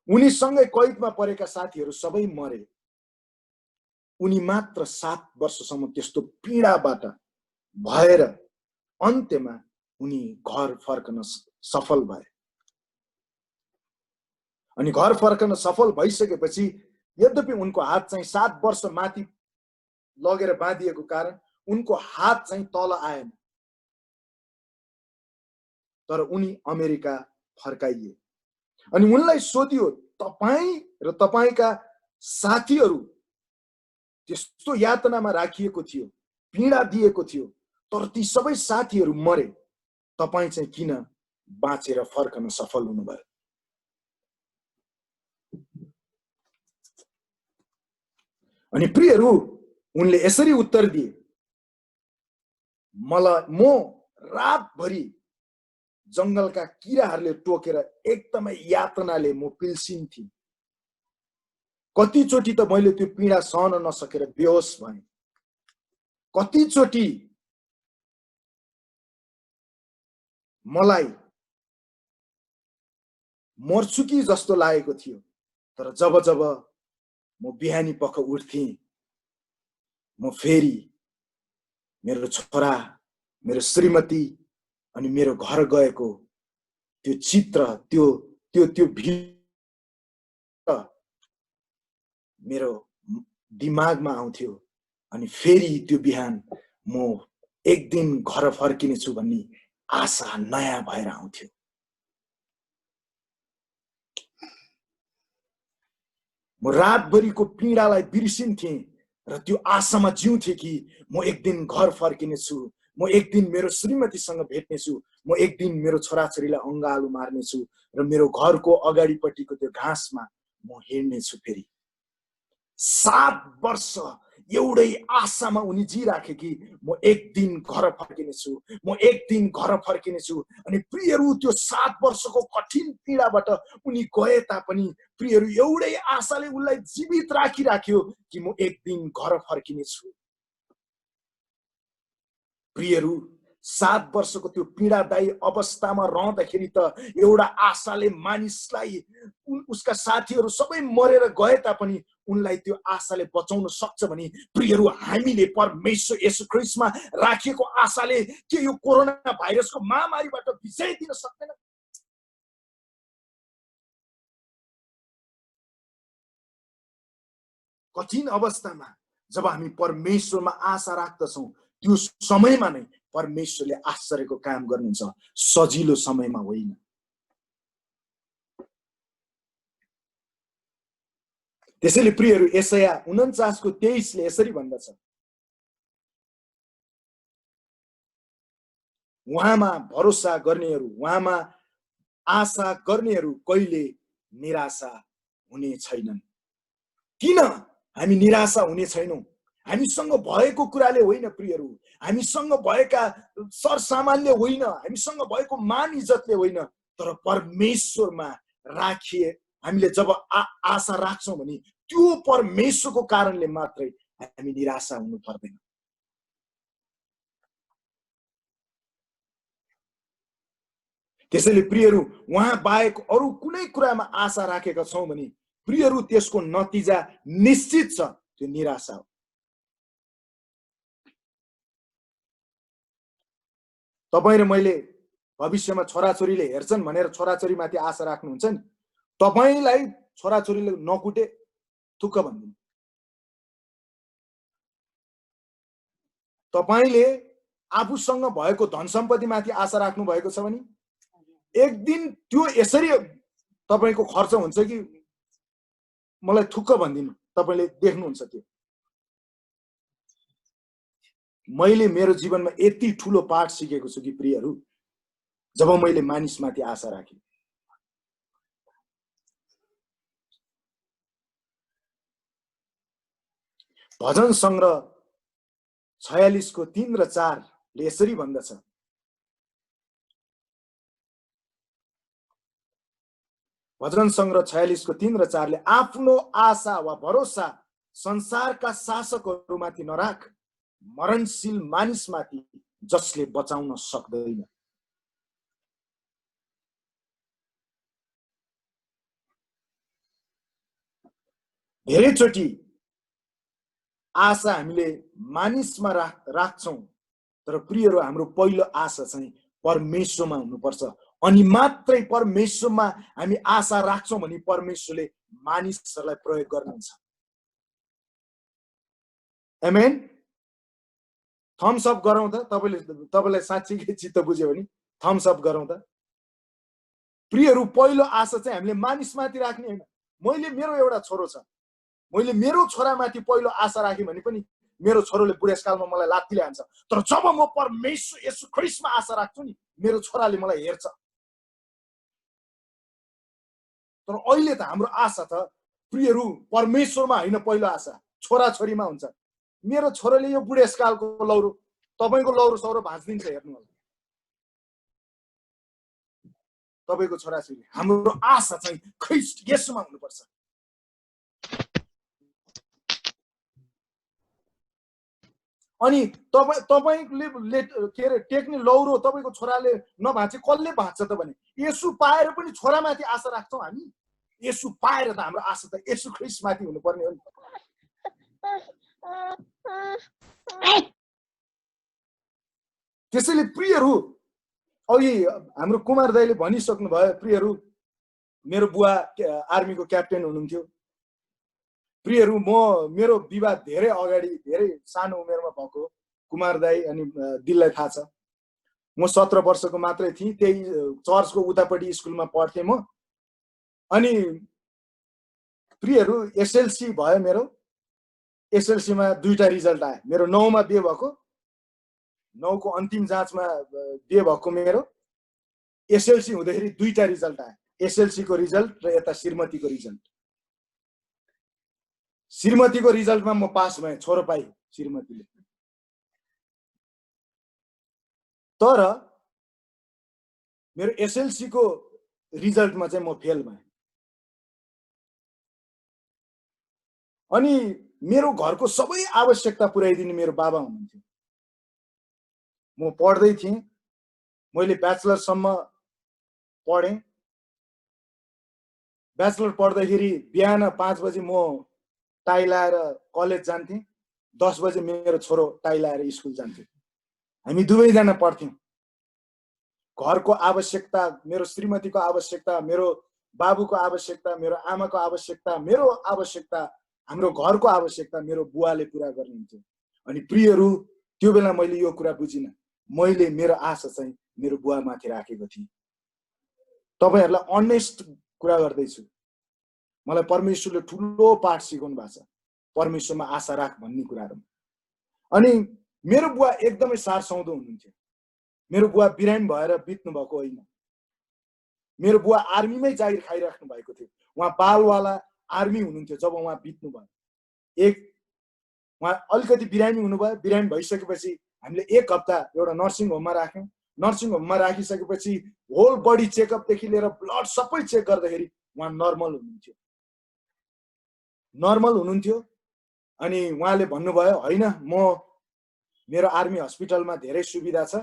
उनीसँगै कैदमा परेका साथीहरू सबै मरे। उनी मात्र 7 वर्षसम्म त्यस्तो पीडाबाट भएर अन्त्यमा उनी घर फर्कन सफल भए। अनि घर फर्कन सफल भइसकेपछि यद्यपि उनको हात चाहिँ 7 वर्ष माथि लगेर बाँधिएको कारण उनको हात चाहिँ तल आएन, तर उनी अमेरिका फर्काइए। अनि उनलाई सोधियो, तपाईं र तपाईंका साथीहरू त्यस्तो यातनामा राखिएको थियो, पीडा दिएको थियो, तर ती सबै साथीहरू मरे, तपाई चाहिँ किन बाँचेर फर्कन सफल हुनुभयो? अनि प्रियहरू, उनले यसरी उत्तर दिए, म रातभरि जंगलका किराहरूले टोकेर एकदमै यातनाले म पिल्सिन्थे। कतिचोटि त मैले त्यो पीडा सहन नसकेर बेहोस भएँ। कतिचोटि मलाई मर्छु कि जस्तो लागेको थियो, तर जब जब म बिहानी पख उठ्थेँ, म फेरि मेरो छोरा, मेरो श्रीमती अनि मेरो घर गएको त्यो चित्र, त्यो मेरो दिमागमा आउँथ्यो। अनि फेरि त्यो बिहान म एक दिन घर फर्किनेछु भन्ने आशा नयाँ भएर आउँथ्यो। म रातभरिको पीडालाई बिर्सिन्थेँ र त्यो आशामा जिउँथे कि म एक दिन घर फर्किनेछु, म एक दिन मेरो श्रीमतीसँग भेट्नेछु, म एक दिन मेरो छोराछोरीलाई अङ्गालो मार्नेछु र मेरो घरको अगाडिपट्टिको त्यो घाँसमा म हिँड्नेछु फेरि। 7 वर्ष एउटै आशामा उनी जिराखे कि म एक दिन घर फर्किनेछु, म एक दिन घर फर्किनेछु। अनि प्रियहरू, त्यो 7 वर्षको कठिन पीडाबाट उनी गए तापनि प्रियहरू एउटै आशाले उनलाई जीवित राखिराख्यो कि म एक दिन घर फर्किनेछु। प्रियहरू, 7 वर्षको त्यो पीडादायी अवस्थामा रहँदाखेरि त एउटा आशाले मानिसलाई, उसका साथीहरू सबै मरेर गए तापनि उनलाई त्यो आशाले बचाउन सक्छ भने प्रियहरू, हामीले परमेश्वर येशू ख्रीष्टमा राखिएको आशाले के यो कोरोना भाइरसको महामारीबाट विजय दिन सक्दैन? कठिन अवस्थामा जब हामी परमेश्वरमा आशा राख्दछौँ, त्यो समयमा नै परमेश्वरले आश्चर्यको काम गर्नुहुन्छ, सजिलो समयमा होइन। त्यसैले प्रियहरू, यशाया 49:23 ले यसरी भन्दछ, उहाँमा भरोसा गर्नेहरू, उहाँमा आशा गर्नेहरू कहिले निराशा हुने छैनन्। किन हामी निराशा हुने छैनौँ? हामीसँग भएको कुराले होइन प्रियहरू, हामीसँग भएका सरसामानले होइन, हामीसँग भएको मान इज्जतले होइन, तर परमेश्वरमा राखिए हामीले जब आशा राख्छौँ भने त्यो परमेश्वरको कारणले मात्रै हामी निराशा हुनु पर्दैन। त्यसैले प्रियहरू, उहाँ बाहेक अरू कुनै कुरामा आशा राखेका छौँ भने प्रियहरू त्यसको नतिजा निश्चित छ, त्यो निराशा हो। तपाईँ र मैले भविष्यमा छोराछोरीले हेर्छन् भनेर छोराछोरीमाथि आशा राख्नुहुन्छ नि, तपाईँलाई छोराछोरीले नकुटे थुक्क भन्दिनु। तपाईँले आफूसँग भएको धन सम्पत्तिमाथि आशा राख्नु भएको छ भने एक दिन त्यो यसरी तपाईँको खर्च हुन्छ कि मलाई थुक्क भन्दिनु, तपाईँले देख्नुहुन्छ। त्यो मैले मेरो जीवनमा यति ठुलो पाठ सिकेको छु कि प्रियहरू, जब मैले मानिसमाथि आशा राखेँ। भजन सङ्ग्रह 46 को 3 र 4 ले यसरी भन्दछ, भजन सङ्ग्रह 46 को 3 र 4 ले आफ्नो आशा वा भरोसा संसारका शासकहरूमाथि नराख, मरणशील मानिसमाथि जसले बचाउन सक्दैन। धेरैचोटि आशा हामीले मानिसमा राख्छौँ, तर प्रियहरू हाम्रो पहिलो आशा चाहिँ परमेश्वरमा हुनुपर्छ। अनि मात्रै परमेश्वरमा हामी आशा राख्छौँ भने परमेश्वरले मानिसहरूलाई प्रयोग गर्नुहुन्छ। आमेन। थम्स अप गरौँ त, तपाईलाई साँच्चीकै चित्त बुझ्यो भने थम्स अप गरौँ त। प्रियहरू, पहिलो आशा चाहिँ हामीले मानिसमाथि राख्ने होइन। मैले मेरो एउटा छोरो छ, मैले मेरो छोरामाथि पहिलो आशा राखेँ भने पनि मेरो छोरोले बुढेसकालमा मलाई लात्तीले हान्छ, तर जब म परमेश्वर येशू ख्रीष्टमा आशा राख्छु नि, मेरो छोराले मलाई हेर्छ। तर अहिले त हाम्रो आशा त प्रियहरू परमेश्वरमा होइन, पहिलो आशा छोराछोरीमा हुन्छ। मेरो छोरोले यो बुढेसकालको लौरो, तपाईको लौरो सौरो भाँच्दिन्छ, हेर्नु होला। तपाईको छोराछोरी, हाम्रो आशा चाहिँ ख्रीष्ट येशूमा हुनुपर्छ। अनि तपाईले के अरे टेक्ने लौरो तपाईको छोराले नभाँचे कसले भाँच्छ त भने येशू पाएर पनि छोरामाथि आशा राख्छौँ हामी। येशू पाएर त हाम्रो आशा त येशू ख्रीष्टमाथि हुनुपर्ने हो नि। त्यसैले प्रियहरू, अघि हाम्रो कुमार दाइले भनिसक्नु भयो, प्रियहरू मेरो बुवा आर्मीको क्याप्टेन हुनुहुन्थ्यो। प्रियहरू, मेरो विवाह धेरै अगाडि, धेरै सानो उमेरमा भएको। कुमार दाई अनि दिललाई थाहा छ, म 17 वर्षको मात्रै थिएँ। त्यही चर्चको उतापट्टि स्कुलमा पढ्थेँ म। अनि प्रियहरू एसएलसी भयो मेरो। एसएलसीमा 2टा रिजल्ट आयो। मेरो 9 मा बिहे भएको, 9 को अन्तिम जाँचमा बिहे भएको मेरो। एसएलसी हुँदाखेरि 2टा रिजल्ट आयो, एसएलसी को रिजल्ट र यता श्रीमतीको रिजल्ट। श्रीमतीको रिजल्टमा म पास भएँ, छोरो पाएँ श्रीमतीले। तर मेरो एसएलसी को रिजल्टमा चाहिँ म फेल भएँ। अनि मेरो घरको सबै आवश्यकता पुर्याइदिने मेरो बाबा हुनुहुन्थ्यो। म पढ्दै थिएँ, मैले ब्याचलरसम्म पढेँ। ब्याचलर पढ्दाखेरि बिहान 5 बजे म टाई लाएर कलेज जान्थेँ, 10 बजे मेरो छोरो टाई लाएर स्कुल जान्थ्यो। हामी दुवैजना पढ्थ्यौँ। घरको आवश्यकता, मेरो श्रीमतीको आवश्यकता, मेरो बाबुको आवश्यकता, मेरो आमाको आवश्यकता, मेरो आवश्यकता, हाम्रो घरको आवश्यकता मेरो बुवाले पुरा गर्नुहुन्थ्यो। अनि प्रियहरू, त्यो बेला मैले यो कुरा बुझिनँ। मैले मेरो आशा चाहिँ मेरो बुवामाथि राखेको थिएँ। तपाईहरुलाई अनेस्ट कुरा गर्दैछु। मलाई परमेश्वरले ठुलो पाठ सिकाउनु भएको छ, परमेश्वरमा आशा राख भन्ने कुराहरु। अनि मेरो बुवा एकदमै सार सौदो हुनुहुन्थ्यो। मेरो बुवा बिरामी भएर बित्नु भएको होइन। मेरो बुवा आर्मीमै जागिर खाइराख्नु भएको थियो। उहाँ बालवाला आर्मी हुनुहुन्थ्यो जब उहाँ बित्नु भयो। उहाँ अलिकति बिरामी हुनुभयो। बिरामी भइसकेपछि हामीले 1 हप्ता एउटा नर्सिङ होममा राख्यौँ। नर्सिङ होममा राखिसकेपछि होल बडी चेकअपदेखि लिएर ब्लड सबै चेक गर्दाखेरि उहाँ नर्मल हुनुहुन्थ्यो। अनि उहाँले भन्नुभयो होइन मेरो आर्मी हस्पिटलमा धेरै सुविधा छ,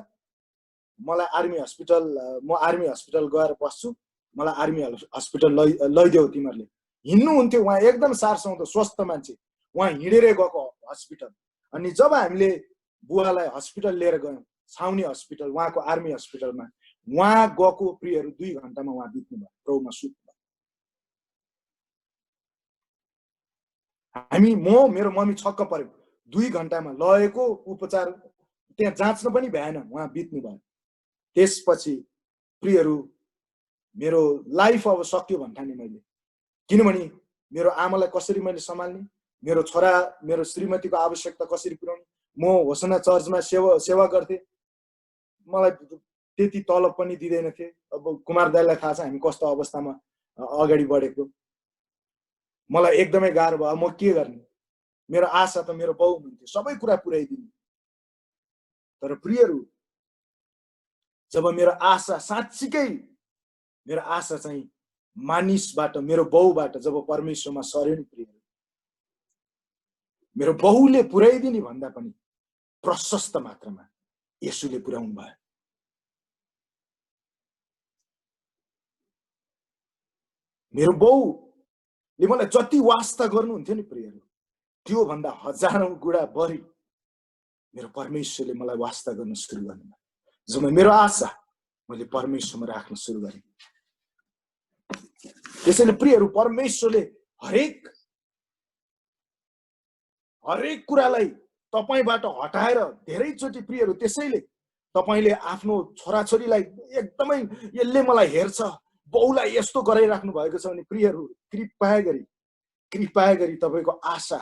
म आर्मी हस्पिटल गएर बस्छु, मलाई आर्मी हस्पिटल लैदेऊ तिमीहरूले। हिँड्नुहुन्थ्यो उहाँ, एकदम सारसौँ स्वस्थ मान्छे, उहाँ हिँडेरै गएको हस्पिटल। अनि जब हामीले बुवालाई हस्पिटल लिएर गयौँ, छाउनी हस्पिटल, उहाँको आर्मी हस्पिटलमा, उहाँ गएको प्रियहरू 2 घण्टामा उहाँ बित्नु भयो, प्रभुमा सुत्नु भयो। मेरो मम्मी छक्क पर्यो। 2 घण्टामा लगेको उपचार त्यहाँ जाँच्न पनि भएन, उहाँ बित्नु भयो। त्यसपछि प्रियहरू मेरो लाइफ अब सक्यो भन्ठाने मैले, किनभने मेरो आमालाई कसरी मैले सम्हाल्ने, मेरो छोरा मेरो श्रीमतीको आवश्यकता कसरी पुर्याउने। म होसना चर्चमा सेवा गर्थे, मलाई त्यति तलब पनि दिँदैनथे। अब कुमार दाइलाई थाहा छ हामी कस्तो अवस्थामा अगाडि बढेको। मलाई एकदमै गाह्रो भयो, म के गर्ने। मेरो आशा त मेरो बाउ हुनुहुन्थ्यो, सबै कुरा पुर्याइदिने। तर प्रियहरू जब मेरो आशा साँच्चीकै मेरो आशा चाहिँ मानिसबाट, मेरो बाउबाट जब परमेश्वरमा सर्यो नि प्रियहरू, मेरो बाउले पुर्याइदिने भन्दा पनि प्रशस्त मात्रामा येशूले पुर्याउनु भयो। मेरो बाउले मलाई जति वास्ता गर्नुहुन्थ्यो नि प्रियहरू, त्यो भन्दा 1000औं गुणा बढी मेरो परमेश्वरले मलाई वास्ता गर्न सुरु गर्नुभयो। जब मेरो आशा मैले परमेश्वरमा राख्न सुरु गरेँ। त्यसैले प्रियहरू परमेश्वरले हरेक कुरालाई तपाईबाट हटाएर धेरैचोटि प्रियहरू, त्यसैले तपाईले आफ्नो छोराछोरीलाई एकदमै यसले मलाई हेर्छ, बाउलाई यस्तो गराइराख्नु भएको छ भने प्रियहरू कृपया गरी तपाईको आशा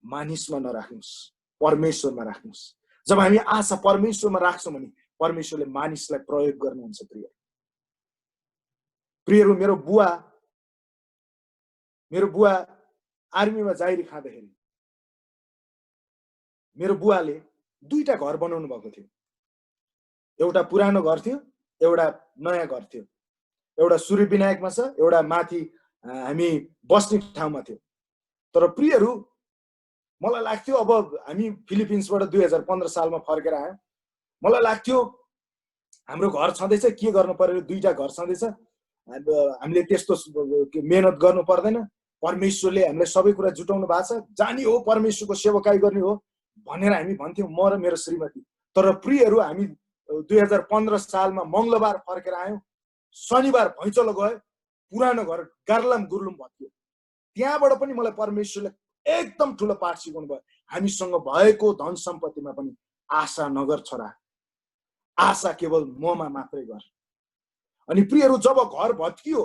मानिसमा नराख्नुस्, परमेश्वरमा राख्नुस्। जब हामी आशा परमेश्वरमा राख्छौँ भने परमेश्वरले मानिसलाई प्रयोग गर्नुहुन्छ। प्रियहरू मेरो बुवा आर्मीमा जागिर खाँदाखेरि मेरो बुवाले 2टा घर बनाउनु भएको थियो। एउटा पुरानो घर थियो, एउटा नयाँ घर थियो। एउटा सूर्य विनायकमा छ, एउटा माथि हामी बस्ने ठाउँमा थियो। तर प्रियहरू मलाई लाग्थ्यो अब हामी फिलिपिन्सबाट 2015 सालमा फर्केर आयौँ, मलाई लाग्थ्यो हाम्रो घर छँदैछ, के गर्नु पर्यो, 2टा घर छँदैछ, हामीले त्यस्तो मेहनत गर्नु पर्दैन, परमेश्वरले हामीलाई सबै कुरा जुटाउनु भएको छ, जानी हो परमेश्वरको सेवाकाई गर्ने हो भनेर हामी भन्थ्यौँ, म र मेरो श्रीमती। तर प्रियहरू हामी 2015 सालमा मङ्गलबार फर्केर आयौँ, शनिबार भैँचलो गयो, पुरानो घर गार्लम गुर्लुम भयो। त्यहाँबाट पनि मलाई परमेश्वरले एकदम ठुलो पाठ सिकाउनु भयो। हामीसँग भएको धन सम्पत्तिमा पनि आशा नगर छोरा, आशा केवल ममा मात्रै गर। अनि प्रियहरू जब घर भत्कियो,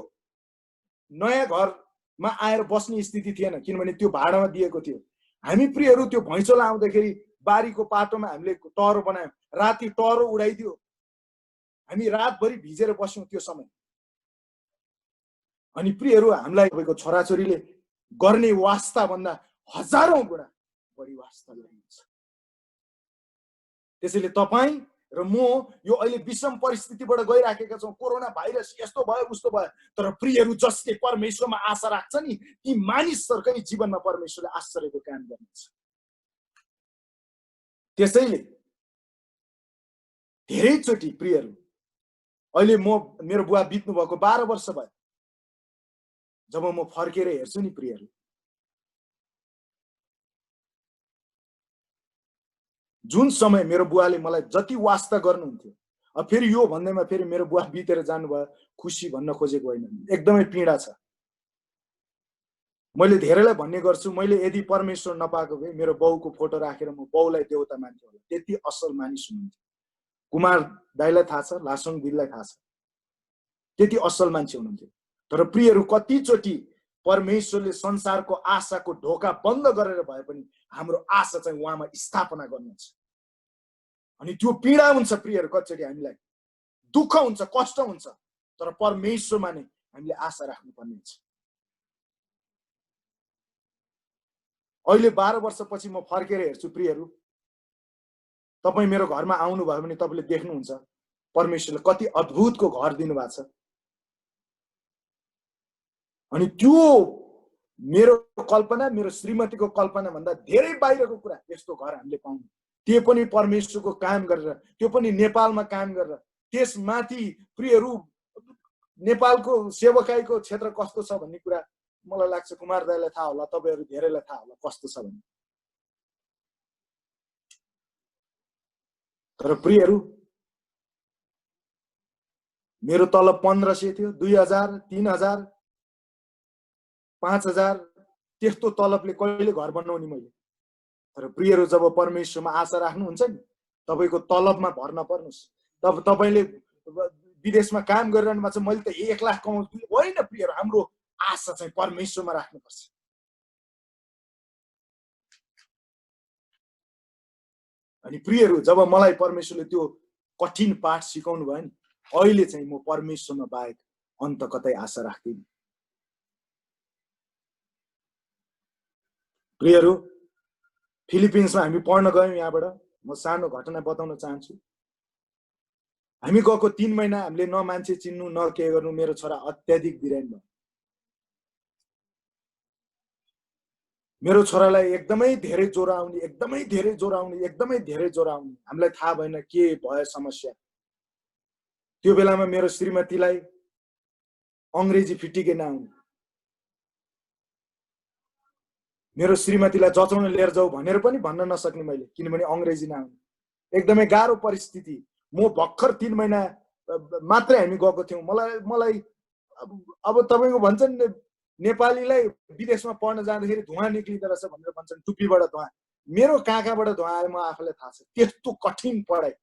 नयाँ घरमा आएर बस्ने स्थिति थिएन, किनभने त्यो भाडामा दिएको थियो। हामी प्रियहरू त्यो भैँचलो आउँदाखेरि बारीको पाटोमा हामीले टरो बनायौँ, राति टरो उडाइदियो, हामी रातभरि भिजेर बस्यौँ त्यो समय। अनि प्रियहरू हामीलाई भएको छोराछोरीले गर्ने वास्ता भन्दा 1000औं गुणा बढी वास्ता गरिन्छ। त्यसैले तपाईँ र म यो अहिले विषम परिस्थितिबाट गइराखेका छौँ, कोरोना भाइरस यस्तो भयो उस्तो भयो, तर प्रियहरू जसले परमेश्वरमा आशा राख्छ नि, ती मानिसहरूकै जीवनमा परमेश्वरले आश्चर्यको काम गर्नुहुन्छ। त्यसैले धेरैचोटि प्रियहरू अहिले मेरो बुवा बित्नु भएको 12 वर्ष भयो। जब म फर्केर हेर्छु नि प्रियहरू, जुन समय मेरो बुवाले मलाई जति वास्ता गर्नुहुन्थ्यो, अब फेरि यो भन्दैमा फेरि मेरो बुवा बितेर जानुभयो, खुसी भन्न खोजेको होइन, एकदमै पीडा छ। मैले धेरैलाई भन्ने गर्छु, मैले यदि परमेश्वर नपाएको भए मेरो बाउको फोटो राखेर म बाउलाई देवता मान्थेँ होला, त्यति असल मानिस हुनुहुन्थ्यो। कुमार दाइलाई थाहा छ, लासङ दिदीलाई थाहा छ, त्यति असल मान्छे हुनुहुन्थ्यो। तर प्रियहरू कतिचोटि परमेश्वरले संसारको आशाको ढोका बन्द गरेर भए पनि हाम्रो आशा चाहिँ उहाँमा स्थापना गर्नुहुन्छ। अनि त्यो पीडा हुन्छ प्रियहरू, कतिचोटि हामीलाई दुःख हुन्छ, कष्ट हुन्छ, तर परमेश्वरमा नै हामीले आशा राख्नुपर्ने हुन्छ। अहिले 12 वर्षपछि म फर्केर हेर्छु प्रियहरू, तपाईँ मेरो घरमा आउनुभयो भने तपाईँले देख्नुहुन्छ परमेश्वरले कति अद्भुतको घर दिनुभएको छ। अनि त्यो मेरो कल्पना, मेरो श्रीमतीको कल्पना भन्दा धेरै बाहिरको कुरा, यस्तो घर हामीले पाउनु, त्यो पनि परमेश्वरको काम गरेर, त्यो पनि नेपालमा काम गरेर। त्यसमाथि प्रियहरू नेपालको सेवकाईको क्षेत्र कस्तो छ भन्ने कुरा मलाई लाग्छ कुमार दाइलाई थाहा होला, तपाईहरु धेरैलाई थाहा होला कस्तो छ भन्ने। तर प्रियहरू मेरो तलब 1500 थियो, 2000, 3000, 5000 त्यस्तो तलबले कहिले घर बनाउने मैले। तर प्रियहरू जब परमेश्वरमा आशा राख्नुहुन्छ नि, तपाईको तलबमा भर नपर्नुस्। तब तपाईले विदेशमा काम गरिरहनु भएको छ, मैले त 1 लाख कमाउँछु होइन प्रियहरू, हाम्रो आशा चाहिँ परमेश्वरमा राख्नुपर्छ। अनि प्रियहरू जब मलाई परमेश्वरले त्यो कठिन पाठ सिकाउनु भयो नि, अहिले चाहिँ म परमेश्वरमा बाहेक अन्त कतै आशा राख्दिन। प्रियहरू फिलिपिन्समा हामी पढ्न गयौं। यहाँबाट म सानो घटना बताउन चाहन्छु। हामी गएको 3 महिना हामीले न मान्छे चिन्नु न के गर्नु, मेरो छोरा अत्याधिक बिरामी भयो। मेरो छोरालाई एकदमै धेरै ज्वरो आउने, एकदमै धेरै ज्वरो आउने, एकदमै धेरै ज्वरो आउने। हामीलाई थाहा भएन के भयो समस्या। त्यो बेलामा मेरो श्रीमतीलाई अंग्रेजी फिटिकै नआउने। मेरो श्रीमतीलाई जचाउन लिएर जाऊ भनेर पनि भन्न नसक्ने मैले, किनभने अंग्रेजी नआउने। एकदमै गाह्रो परिस्थिति। म भर्खर 3 महिना मात्रै हामी गएको थियौं। मलाई अब तपाईको भन्छन् नेपालीलाई विदेशमा पढ्न जाँदाखेरि धुवा निक्लिँदो रहेछ भनेर भन्छन्, टुप्पीबाट धुवा। मेरो कहाँबाट धुवा आयो म आफैलाई थाहा छ। त्यस्तो कठिन पढाइ।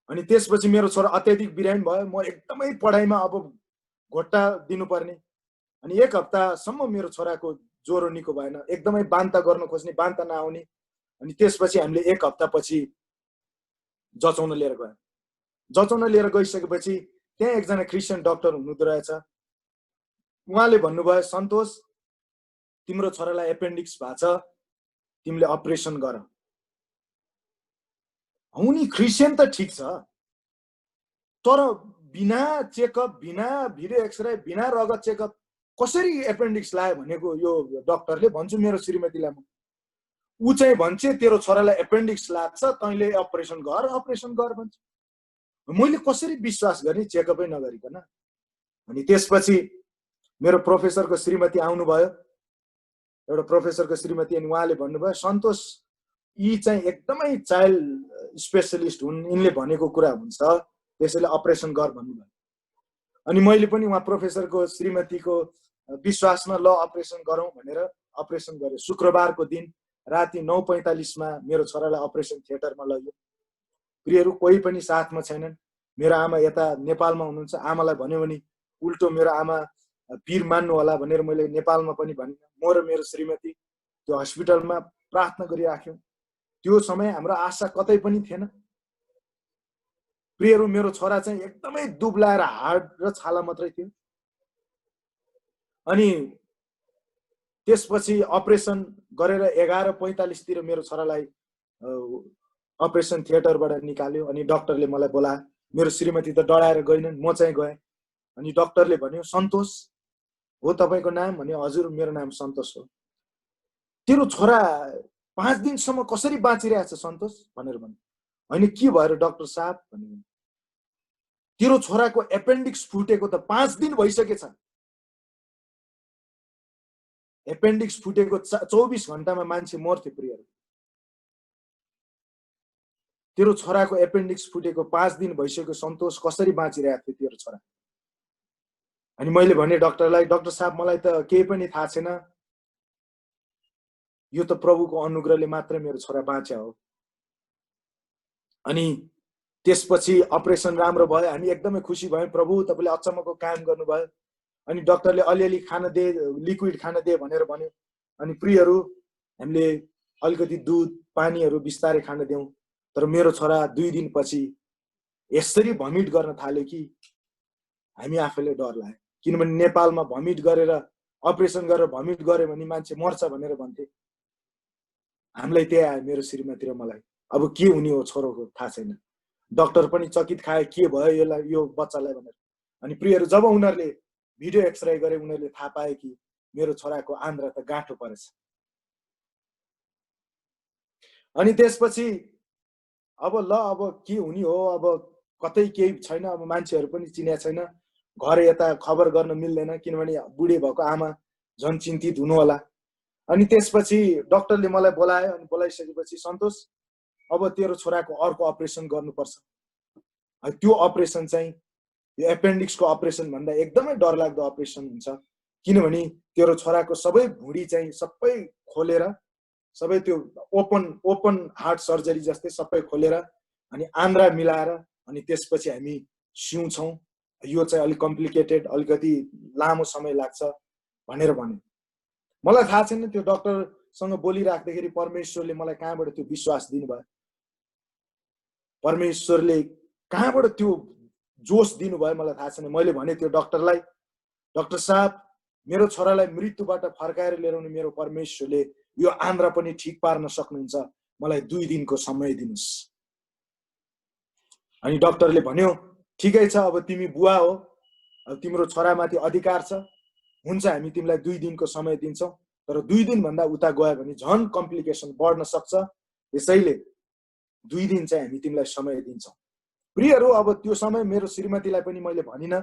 अनि त्यसपछि मेरो छोरा अत्याधिक बिरामी भयो। म एकदमै पढाइमा अब घोट्टा दिनुपर्ने। अनि 1 हप्तासम्म मेरो छोराको ज्वरो निको भएन। एकदमै बान्ता गर्न खोज्ने, बान्ता नआउने। अनि त्यसपछि हामीले 1 हप्तापछि जचाउन लिएर गयौं। जचाउन लिएर गइसकेपछि त्यहाँ एकजना क्रिस्चियन डाक्टर हुनुहुँदो रहेछ। उहाँले भन्नुभयो, सन्तोष तिम्रो छोरालाई एपेन्डिक्स भएको छ, तिमीले अपरेसन गर। हुनी क्रिस्चियन त ठीक छ, तर बिना चेकअप, बिना भिडियो एक्सरे, बिना रगत चेकअप कसरी एपेन्डिक्स लायो भनेको यो डाक्टरले। भन्छु मेरो श्रीमतीलाई म, उ चाहिँ भन्छ तेरो छोरालाई एपेन्डिक्स लाग्छ, तैँले अपरेसन गर भन्छ। मैले कसरी विश्वास गर्ने चेकअपै नगरिकन। अनि त्यसपछि मेरो प्रोफेसरको श्रीमती आउनुभयो, एउटा प्रोफेसरको श्रीमती। अनि उहाँले भन्नुभयो, सन्तोष यी चाहिँ एकदमै चाइल्ड स्पेशलिस्ट हुन्, यिनले भनेको कुरा हुन्छ, त्यसैले अपरेसन गर भन्नुभयो। अनि मैले पनि उहाँ प्रोफेसरको श्रीमतीको विश्वासमा ल अपरेसन गरौँ भनेर अपरेसन गरे। शुक्रबारको दिन राति 9:45 मा मेरो छोरालाई अपरेसन थिएटरमा लग्यो। प्रियहरू कोही पनि साथमा छैनन्। मेरो आमा यता नेपालमा हुनुहुन्छ। आमालाई भन्यो भने उल्टो मेरो आमा पीर मान्नु होला भनेर मैले नेपालमा पनि भने। म र मेरो श्रीमती त्यो हस्पिटलमा प्रार्थना गरिराख्यौं। त्यो समय हाम्रो आशा कतै पनि थिएन। प्रियहरू मेरो छोरा चाहिँ एकदमै दुब्लाएर हाड र छाला मात्रै थियो। अनि त्यसपछि अपरेसन गरेर 11:45 तिर मेरो छोरालाई अपरेसन थिएटरबाट निकाल्यो। अनि डाक्टरले मलाई बोलाए। मेरो श्रीमती त डराएर गइनन्, म चाहिँ गएँ। अनि डाक्टरले भन्यो, सन्तोष हो तपाईको नाम? भने हजुर मेरो नाम सन्तोष हो। तेरो छोरा 5 दिनसम्म कसरी बाँचिरहेछ सन्तोष भनेर भन्यो। हैन के भएर डाक्टर साहब भन्यो, तेरो छोराको एपेन्डिक्स फुटेको त 5 दिन भइसकेछ। एपेन्डिक्स फुटेको 24 घण्टामा मान्छे मर्थ्यो प्रियहरू। तेरो छोराको एपेन्डिक्स फुटेको 5 दिन भइसक्यो सन्तोष, कसरी बाँचिरहेको थियो तेरो छोरा? अनि मैले भने डाक्टरलाई, डाक्टर साहब मलाई त केही पनि थाहा छैन, यो त प्रभुको अनुग्रहले मात्र मेरो छोरा बाँच्यो हो। अनि त्यसपछि अपरेसन राम्रो भयो। हामी एकदमै खुसी भयौं, प्रभु तपाईले अचम्मको काम गर्नुभयो। अनि डाक्टरले अलिअलि खान दे, लिक्विड खान दे भनेर भन्यो। अनि प्रियहरू हामीले अलिकति दुध पानीहरू बिस्तारै खान देऊ। तर मेरो छोरा 2 दिनपछि यसरी भमिट गर्न थाल्यो कि हामी आफैले डर लाग्यो। किनभने नेपालमा भमिट गरेर अपरेसन गरेर भमिट गर्यो भने मान्छे मर्छ भनेर भन्थे। हामीलाई त्यही आयो, मेरो श्रीमती र मलाई। अब के हुने हो छोरोको थाहा छैन। डाक्टर पनि चकित खाए के भयो यसलाई, यो बच्चालाई भनेर। अनि प्रियहरू, जब उनीहरूले भिडियो एक्सरे गरे उनीहरूले थाहा पाए कि मेरो छोराको आन्द्रा त गाँठो परेछ। अनि त्यसपछि अब के हुने हो, अब कतै केही छैन, अब मान्छेहरू पनि चिन्या छैन, घर यता खबर गर्न मिल्दैन किनभने बुढी भएको आमा झन् चिन्तित हुनु होला। अनि त्यसपछि डाक्टरले मलाई बोलायो। अनि बोलाइसकेपछि सन्तोष अब तेरो छोराको अर्को अपरेसन गर्नुपर्छ। त्यो अपरेसन चाहिँ यो एपेन्डिक्सको अपरेसन भन्दा एकदमै डरलाग्दो अपरेसन हुन्छ। किनभने तेरो छोराको सबै भुँडी चाहिँ सबै खोलेर, सबै त्यो ओपन हार्ट सर्जरी जस्तै सबै खोलेर अनि आन्द्रा मिलाएर अनि त्यसपछि हामी सिउँछौँ। यो चाहिँ अलिक कम्प्लिकेटेड, अलिकति लामो समय लाग्छ भनेर भन्यो। मलाई थाहा छैन, त्यो डाक्टरसँग बोलिराख्दाखेरि परमेश्वरले मलाई कहाँबाट त्यो विश्वास दिनुभयो, परमेश्वरले कहाँबाट त्यो जोस दिनुभयो मलाई थाहा छैन। मैले भने त्यो डाक्टरलाई, डाक्टर साहब मेरो छोरालाई मृत्युबाट फर्काएर लिएर आउने मेरो परमेश्वरले यो आन्द्रा पनि ठिक पार्न सक्नुहुन्छ, मलाई 2 दिनको समय दिनुस्। अनि डाक्टरले भन्यो ठिकै छ, अब तिमी बुवा हो, अब तिम्रो छोरामाथि अधिकार छ, हुन्छ हामी तिमीलाई 2 दिनको समय दिन्छौँ। तर 2 दिन भन्दा उता गयो भने झन् कम्प्लिकेसन बढ्न सक्छ, त्यसैले 2 दिन चाहिँ हामी तिमीलाई समय दिन्छौँ। प्रियहरू, अब त्यो समय मेरो श्रीमतीलाई पनि मैले भनिन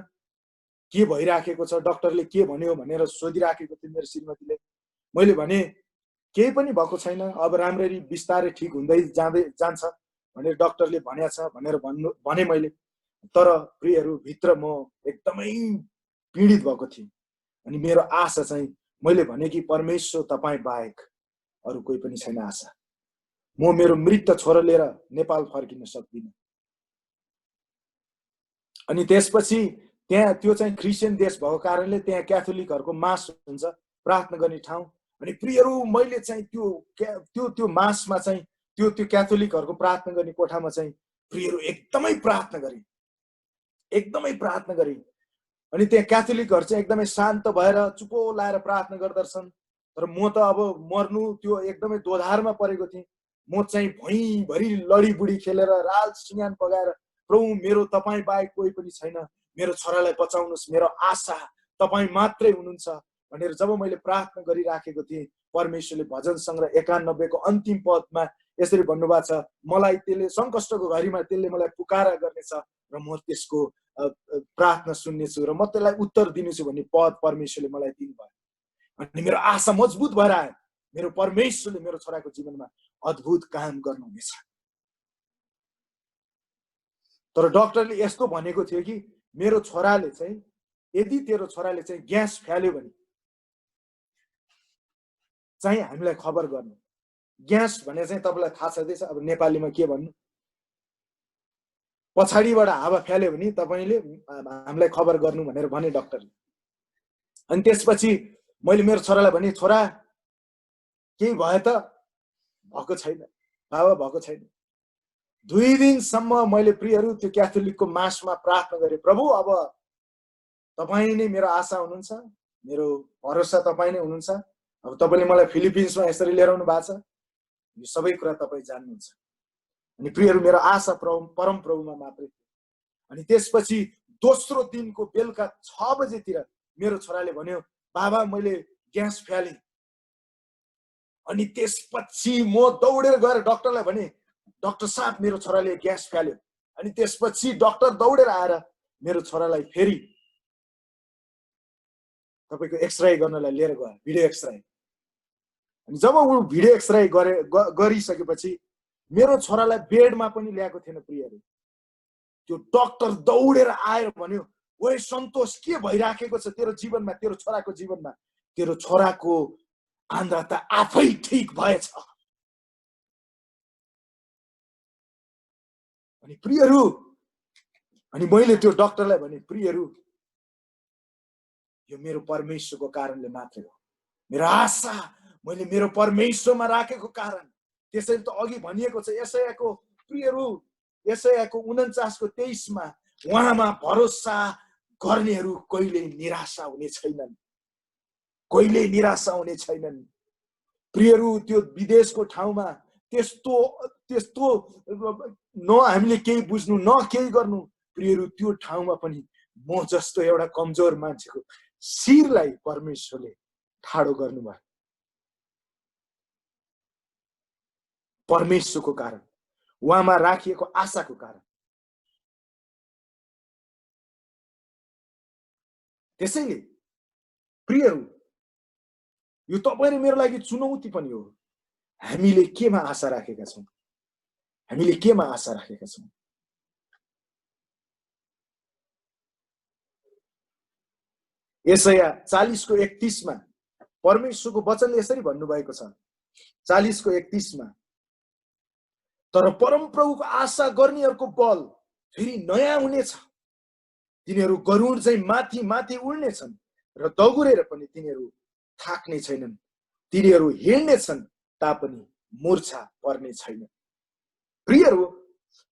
के भइराखेको छ, डाक्टरले के भन्यो भनेर सोधिराखेको थियो मेरो श्रीमतीले। मैले भने केही पनि भएको छैन, अब राम्ररी बिस्तारै ठिक हुँदै जान्छ भनेर डाक्टरले भनेको छ भनेर भने मैले। तर प्रियहरू, भित्र म एकदमै पीडित भएको थिएँ। अनि मेरो आशा चाहिँ मैले भने कि परमेश्वर तपाईँ बाहेक अरू कोही पनि छैन आशा। म मेरो मृत छोरा लिएर नेपाल फर्किन सक्दिनँ। अनि त्यसपछि त्यहाँ त्यो चाहिँ क्रिस्चियन देश भएको कारणले त्यहाँ क्याथोलिकहरूको मास हुन्छ, प्रार्थना गर्ने ठाउँ। अनि प्रियहरू, मैले चाहिँ त्यो मासमा चाहिँ त्यो क्याथोलिकहरूको प्रार्थना गर्ने कोठामा चाहिँ प्रियहरू एकदमै प्रार्थना गरे। अनि त्यहाँ क्याथोलिकहरू चाहिँ एकदमै शान्त भएर चुपो लाएर प्रार्थना गर्दछन्। तर म त अब मर्नु त्यो एकदमै दोधारमा परेको थिएँ। म चाहिँ भुइँभरि लडीबुडी खेलेर राल सिँगान पगाएर, प्रभु मेरो तपाईँ बाहेक कोही पनि छैन, मेरो छोरालाई बचाउनुहोस्, मेरो आशा तपाईँ मात्रै हुनुहुन्छ भनेर जब मैले प्रार्थना गरिराखेको थिएँ, परमेश्वरले भजन सङ्ग्रह 91 को अन्तिम पदमा यसरी भन्नुभएको छ, मलाई त्यसले सङ्कष्टको घडीमा त्यसले मलाई पुकारा गर्नेछ र म त्यसको प्रार्थना सुन्नेछु र म त्यसलाई उत्तर दिनेछु भन्ने पद परमेश्वरले मलाई दिनुभयो। अनि मेरो आशा मजबुत भएर आयो, मेरो परमेश्वरले मेरो छोराको जीवनमा अद्भुत काम गर्नुहुनेछ। तर डाक्टरले यस्तो भनेको थियो कि मेरो छोराले चाहिँ, यदि तेरो छोराले चाहिँ ग्यास फ्याल्यो भने चाहिँ हामीलाई खबर गर्नु। ग्यास भने चाहिँ तपाईँलाई थाहा छँदैछ, अब नेपालीमा के भन्नु, पछाडिबाट हावा फ्याल्यो भने तपाईँले हामीलाई खबर गर्नु भनेर भने डाक्टरले। अनि त्यसपछि मैले मेरो छोरालाई भने, छोरा केही भयो त? भएको छैन बाबा, भएको छैन। 2 दिनसम्म मैले प्रियहरू त्यो क्याथोलिकको मासमा प्रार्थना गरेँ, प्रभु अब तपाईँ नै मेरो आशा हुनुहुन्छ, मेरो भरोसा तपाईँ नै हुनुहुन्छ। अब तपाईँले मलाई फिलिपिन्समा यसरी लिएर आउनु भएको छ, यो सबै कुरा तपाईँ जान्नुहुन्छ। अनि प्रियहरू, मेरो आशा परम प्रभुमा मात्रै थियो। अनि त्यसपछि दोस्रो दिनको बेलुका 6 बजेतिर मेरो छोराले भन्यो, बाबा मैले ग्यास फ्यालेँ। अनि त्यसपछि म दौडेर गएर डाक्टरलाई भने, डाक्टर साहब मेरो छोराले ग्यास फ्याल्यो। अनि त्यसपछि डाक्टर दौडेर आएर मेरो छोरालाई फेरि तपाईँको एक्सरे गर्नलाई लिएर गयो, भिडियो एक्सरे। अनि जब ऊ भिडियो एक्सरे गरिसकेपछि मेरो छोरालाई बेडमा पनि ल्याएको थिएन प्रियहरू। त्यो डाक्टर दौडेर आएर भन्यो, ओए सन्तोष के भइराखेको छ तेरो जीवनमा, तेरो छोराको जीवनमा? तेरो छोराको आन्द्रा त आफै ठिक भएछ। अनि प्रियहरू, अनि मैले त्यो डाक्टरलाई भने, प्रियहरू यो मेरो परमेश्वरको कारणले मात्रै हो। मेरो आशा मैले मेरो परमेश्वरमा राखेको कारण, त्यसैले त अघि भनिएको छ यशायाको प्रियहरू, यशायाको 49:23 मा उहाँमा भरोसा गर्नेहरू कहिले निराशा हुने छैनन्, कहिले निराशा हुने छैनन्। प्रियहरू, त्यो विदेशको ठाउँमा त्यस्तो त्यस्तो न हामीले केही बुझ्नु न केही गर्नु, प्रियहरू त्यो ठाउँमा पनि म जस्तो एउटा कमजोर मान्छेको शिरलाई परमेश्वरले ठाडो गर्नुभयो। परमेश्वरको कारण, उहाँमा राखिएको आशाको कारण। त्यसैले प्रियहरू, यो तपाईँ र मेरो लागि चुनौती पनि हो। हामीले केमा आशा राखेका छौँ? हामीले केमा आशा राखेका छौँ? यशाया 40:31 मा परमेश्वरको वचनले यसरी भन्नुभएको छ, 40:31 मा, तर परमप्रभुको आशा गर्नेहरूको बल फेरि नयाँ हुनेछ, तिनीहरू गरुड चाहिँ माथि माथि उड्नेछन् र दगुरेर पनि तिनीहरू थाक्ने छैनन्, तिनीहरू हिँड्नेछन् तापनि मूर्छा पर्ने छैन। प्रियहरू,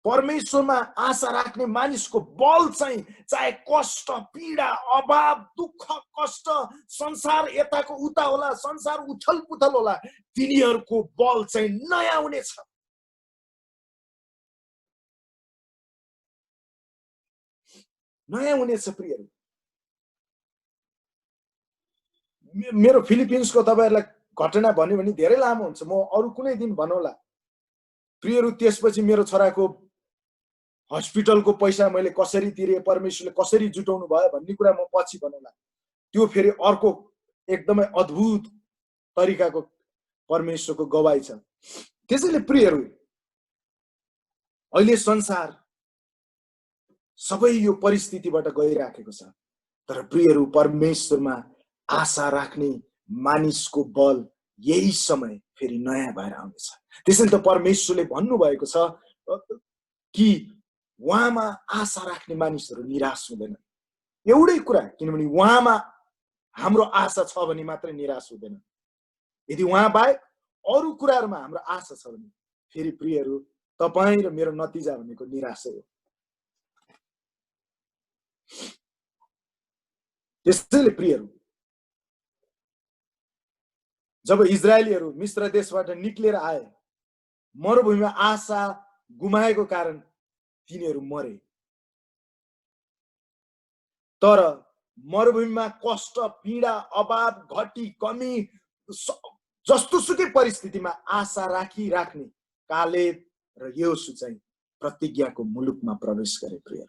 परमेश्वरमा आशा राख्ने मानिसको बल चाहिँ चाहे कष्ट, पीडा, अभाव, दुःख, कष्ट, संसार यताको उता होला, संसार उथल पुथल होला, तिनीहरूको बल चाहिँ नयाँ हुनेछ। नयाँ हुनेछ। प्रियहरू, मेरो फिलिपिन्सको तपाईहरुलाई घटना भन्यो भने धेरै लामो हुन्छ, म अरु कुनै दिन भनौला। प्रियहरू, त्यसपछि मेरो छोराको हस्पिटलको पैसा मैले कसरी तिरे, परमेश्वरले कसरी जुटाउनु भयो भन्ने कुरा म पछि भनौला। त्यो फेरि अर्को एकदमै अद्भुत तरिकाको परमेश्वरको गवाई छ। त्यसैले प्रियहरू, अहिले संसार सबै यो परिस्थितिबाट गइराखेको छ, तर प्रियहरू, परमेश्वरमा आशा राख्ने मानिसको बल यही समय फेरि नयाँ भएर आउँछ। त्यसैले त परमेश्वरले भन्नुभएको छ कि उहाँमा आशा राख्ने मानिसहरू निराश हुँदैन। एउटै कुरा, किनभने उहाँमा हाम्रो आशा छ भने मात्रै निराश हुँदैन। यदि उहाँ बाहेक अरू कुराहरूमा हाम्रो आशा छ भने फेरि प्रियहरू, तपाईँ र मेरो नतिजा भनेको निराशै हो। त्यसैले प्रियहरू, जब इजरायलीहरू मिस्र देशबाट निक्लेर आए, मरुभूमिमा आशा गुमाएको कारण तिनीहरू मरे। तर मरुभूमिमा कष्ट, पीडा, अभाव, घटी, कमी, जस्तो सुकै परिस्थितिमा आशा राख्ने कालेब र योशु चाहिँ प्रतिज्ञाको मुलुकमा प्रवेश गरे। प्रिय,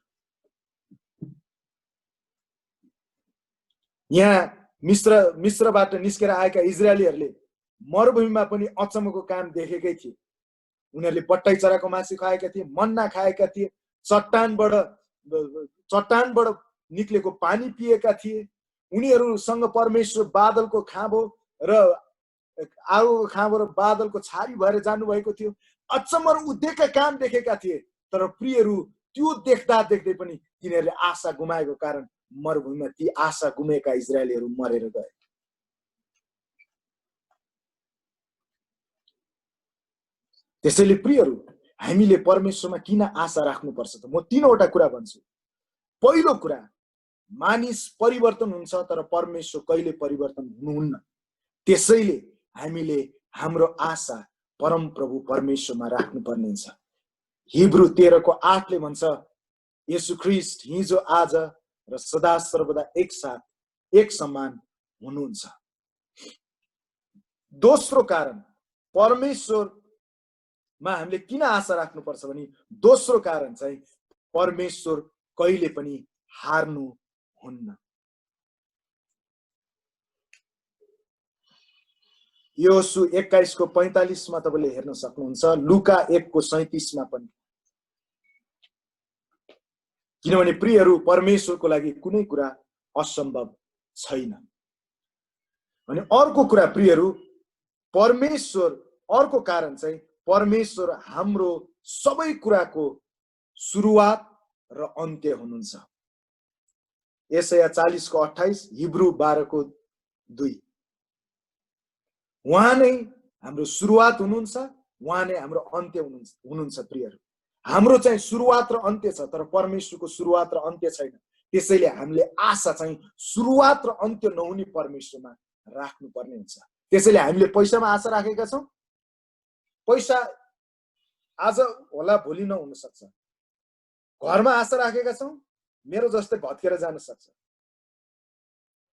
यहाँ मिस्रबाट निस्केर आएका इजरायलीहरूले मरुभूमिमा पनि अचम्मको काम देखेकै थिए। उनीहरूले पट्टाइ चराको मासु खाएका थिए, मन्ना खाएका थिए, चट्टानबाट निक्लेको पानी पिएका थिए। उनीहरूसँग परमेश्वर बादलको खाँबो र आगोको खाँबो र बादलको छारी भएर जानुभएको थियो। अचम्म र उद्वेगका काम देखेका थिए। तर प्रियहरू, त्यो देख्दा देख्दै पनि तिनीहरूले आशा गुमाएको कारण मरुभूमिमा ती आशा गुमेका इजरायलीहरू मरेर गए। त्यसैले प्रियहरू, हामीले परमेश्वरमा किन आशा राख्नुपर्छ त? म तीनवटा कुरा भन्छु। पहिलो कुरा, मानिस परिवर्तन हुन्छ तर परमेश्वर कहिले परिवर्तन हुनुहुन्न। त्यसैले हामीले हाम्रो आशा परमप्रभु परमेश्वरमा राख्नुपर्ने हुन्छ। हिब्रू 13:8 भन्छ, येशू ख्रीष्ट हिजो, आज र सदा सर्वदा एकसाथ एक समान हुनुहुन्छ। दोस्रो कारण, परमेश्वरमा हामीले किन आशा राख्नुपर्छ भने दोस्रो कारण चाहिँ परमेश्वर कहिले पनि हार्नु हुन्न। योशु 21:45 मा तपाईले हेर्न सक्नुहुन्छ, लुका 1:37 मा पनि। किनभने प्रियहरू, परमेश्वरको लागि कुनै कुरा असम्भव छैन। अनि अर्को कुरा प्रियहरू, परमेश्वर, अर्को कारण चाहिँ परमेश्वर हाम्रो सबै कुराको सुरुवात र अन्त्य हुनुहुन्छ। यशाया 40:28, हिब्रू 12:2। उहाँ नै हाम्रो सुरुवात हुनुहुन्छ, उहाँ नै हाम्रो अन्त्य हुनुहुन्छ प्रियहरू। हाम्रो चाहिँ सुरुवात र अन्त्य छ, तर परमेश्वरको सुरुवात र अन्त्य छैन। त्यसैले हामीले आशा चाहिँ सुरुवात र अन्त्य नहुने परमेश्वरमा राख्नुपर्ने हुन्छ। त्यसैले हामीले पैसामा आशा राखेका छौँ, पैसा आज होला भोलि नहुन सक्छ। घरमा आशा राखेका छौँ, मेरो जस्तै भत्केर जान सक्छ।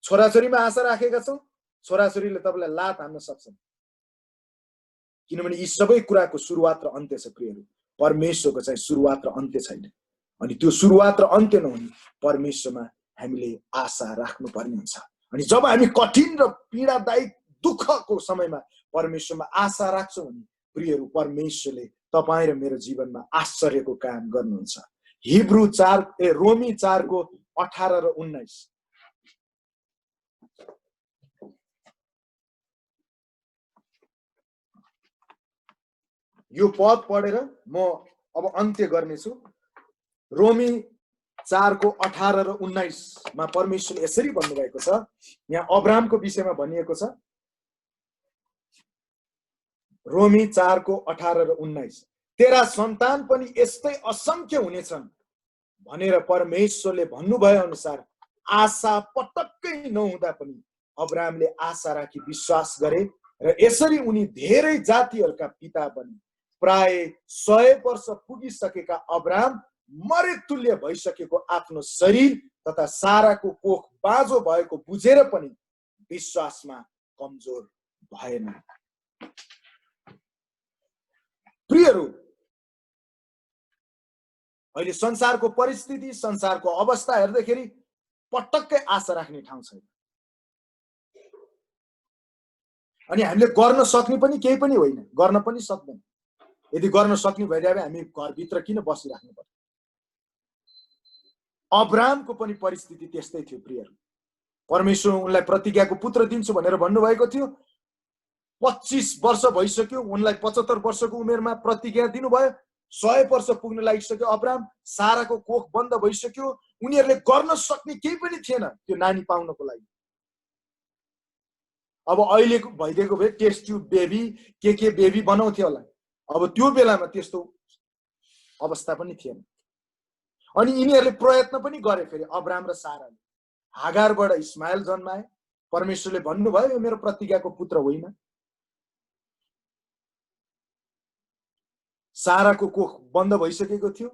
छोराछोरीमा आशा राखेका छौँ, छोराछोरीले तपाईँलाई लात हान्न सक्छन्। किनभने यी सबै कुराको सुरुवात र अन्त्य छ प्रियहरू। परमेश्वरको चाहिँ सुरुवात र अन्त्य छैन। अनि त्यो सुरुवात र अन्त्य नहुने परमेश्वरमा हामीले आशा राख्नुपर्ने हुन्छ। अनि जब हामी कठिन र पीडादायी दुःखको समयमा परमेश्वरमा आशा राख्छौँ भने प्रियहरू, परमेश्वरले तपाईँ र मेरो जीवनमा आश्चर्यको काम गर्नुहुन्छ। रोमी 4 को 18 र 19। यो पद पढेर म अब अन्त्य गर्नेछु। रोमी 4 को 18 र 19 मा परमेश्वरले यसरी भन्नुभएको छ। यहाँ अब्राहमको विषयमा भनिएको छ। रोमी 4 को 18 र 19, तेरा सन्तान पनि यस्तै असंख्य हुनेछन् भनेर परमेश्वरले भन्नुभयो अनुसार आशा पटक्कै नहुँदा पनि अब्राहमले आशा राखी विश्वास गरे र यसरी उनी धेरै जातिहरूका पिता बने। प्राय 100 वर्ष पुगिसकेका अब्राहम मरेतुल्य भइसकेको आफ्नो शरीर तथा साराको कोख बाँझो भएको बुझेर पनि विश्वासमा कमजोर भएन। प्रियहरू, अहिले संसारको परिस्थिति, संसारको अवस्था हेर्दाखेरि पटक्कै आशा राख्ने ठाउँ छैन। अनि हामीले गर्न सक्ने पनि केही पनि होइन, गर्न पनि सक्दैन। यदि गर्न सक्ने भइरहे हामी घरभित्र किन बसिराख्नु पर्छ? अब्राहमको पनि परिस्थिति त्यस्तै थियो प्रियहरू। परमेश्वर उनलाई प्रतिज्ञाको पुत्र दिन्छु भनेर भन्नुभएको थियो। 25 वर्ष भइसक्यो, उनलाई 75 वर्षको उमेरमा प्रतिज्ञा दिनुभयो। 100 वर्ष पुग्न लागिसक्यो अब्राहम। साराको कोख बन्द भइसक्यो। उनीहरूले गर्न सक्ने केही पनि थिएन त्यो नानी पाउनको लागि। अब अहिले भइदिएको भए टेस्ट ट्युब बेबी के बेबी बनाउँथ्यो होला। अब त्यो बेलामा त्यस्तो अवस्था पनि थिएन। अनि यिनीहरूले प्रयत्न पनि गरे। फेरि अब्राहम र साराले हागारबाट इस्माइल जन्माए। परमेश्वरले भन्नुभयो यो मेरो प्रतिज्ञाको पुत्र होइन। साराको कोख बन्द भइसकेको थियो।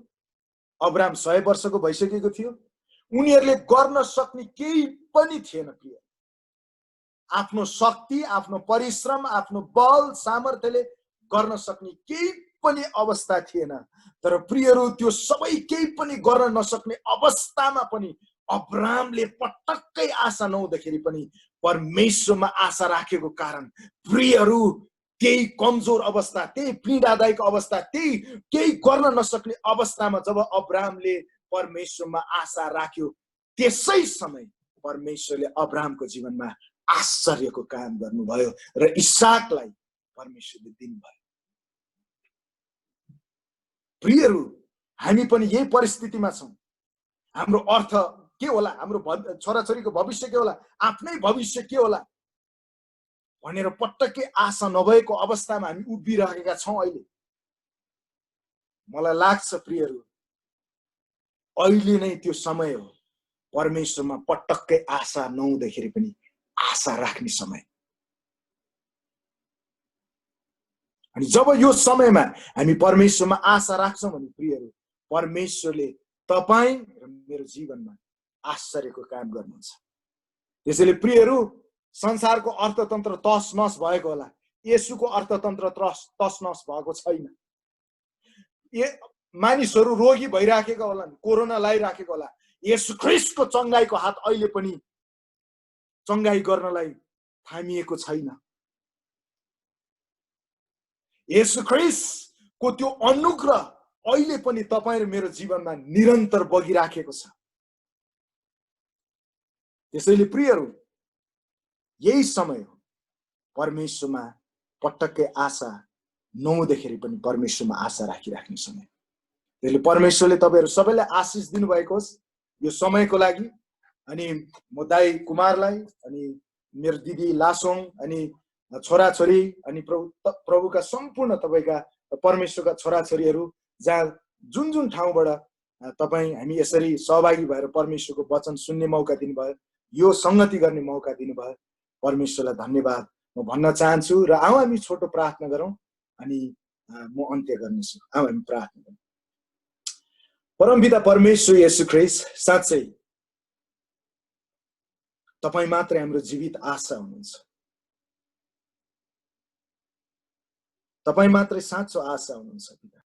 अब्राहम 100 वर्षको भइसकेको थियो। उनीहरूले गर्न सक्ने केही पनि थिएन प्रिय। आफ्नो शक्ति, आफ्नो परिश्रम, आफ्नो बल सामर्थ्यले गर्न सक्ने केही पनि अवस्था थिएन। तर प्रियहरू, त्यो सबै केही पनि गर्न नसक्ने अवस्थामा पनि अब्राहमले पटक्कै आशा नहुँदाखेरि पनि परमेश्वरमा आशा राखेको कारण प्रियहरू, त्यही कमजोर अवस्था, त्यही पीडादायक अवस्था, त्यही केही गर्न नसक्ने अवस्थामा जब अब्राहमले परमेश्वरमा आशा राख्यो, त्यसै समय परमेश्वरले अब्राहमको जीवनमा आश्चर्यको काम गर्नुभयो र इसाकलाई परमेश्वरले दिनुभयो। प्रियहरू, हामी पनि यही परिस्थितिमा छौँ। हाम्रो अर्थ के होला? हाम्रो छोराछोरीको भविष्य के होला? आफ्नै भविष्य के होला भनेर पटक्कै आशा नभएको अवस्थामा हामी उभिरहेका छौँ अहिले। मलाई लाग्छ प्रियहरू, अहिले नै त्यो समय हो परमेश्वरमा पटक्कै आशा नहुँदाखेरि पनि आशा राख्ने समय। अनि जब यो समयमा हामी परमेश्वरमा आशा राख्छौँ भने प्रियहरू, परमेश्वरले तपाईँ र मेरो जीवनमा आश्चर्यको काम गर्नुहुन्छ। त्यसैले प्रियहरू, संसारको अर्थतन्त्र तस नस भएको होला, येशूको अर्थतन्त्र तस नस भएको छैन। मानिसहरू रोगी भइराखेका होला, कोरोना लागिराखेको होला, येशू ख्रीष्टको चङ्गाईको हात अहिले पनि चङ्गाई गर्नलाई थामिएको छैन। येशू ख्रीष्टको त्यो अनुग्रह अहिले पनि तपाईँ र मेरो जीवनमा निरन्तर बगिराखेको छ। त्यसैले प्रियहरू, यही समय हो परमेश्वरमा पटक्कै आशा नहुँदाखेरि पनि परमेश्वरमा आशा राखिराख्ने समय। त्यसले परमेश्वरले तपाईँहरू सबैलाई आशिष दिनुभएको होस् यो समयको लागि। अनि म दाइ कुमारलाई, अनि मेरो दिदी लासोङ, अनि छोराछोरी अनि प्रभुका सम्पूर्ण तपाईँका परमेश्वरका छोराछोरीहरू जहाँ जुन जुन ठाउँबाट तपाईँ हामी यसरी सहभागी भएर परमेश्वरको वचन सुन्ने मौका दिनुभयो, यो संगति गर्ने मौका दिनुभयो, परमेश्वरलाई धन्यवाद म भन्न चाहन्छु। र आऊ हामी छोटो प्रार्थना गरौँ अनि म अन्त्य गर्नेछु। आऊ हामी प्रार्थना गरौँ। परमपिता परमेश्वर येशू ख्रीष्ट, साँच्चै तपाईँ मात्रै हाम्रो जीवित आशा हुनुहुन्छ। तपाईँ मात्रै साँचो आशा हुनुहुन्छ पिता।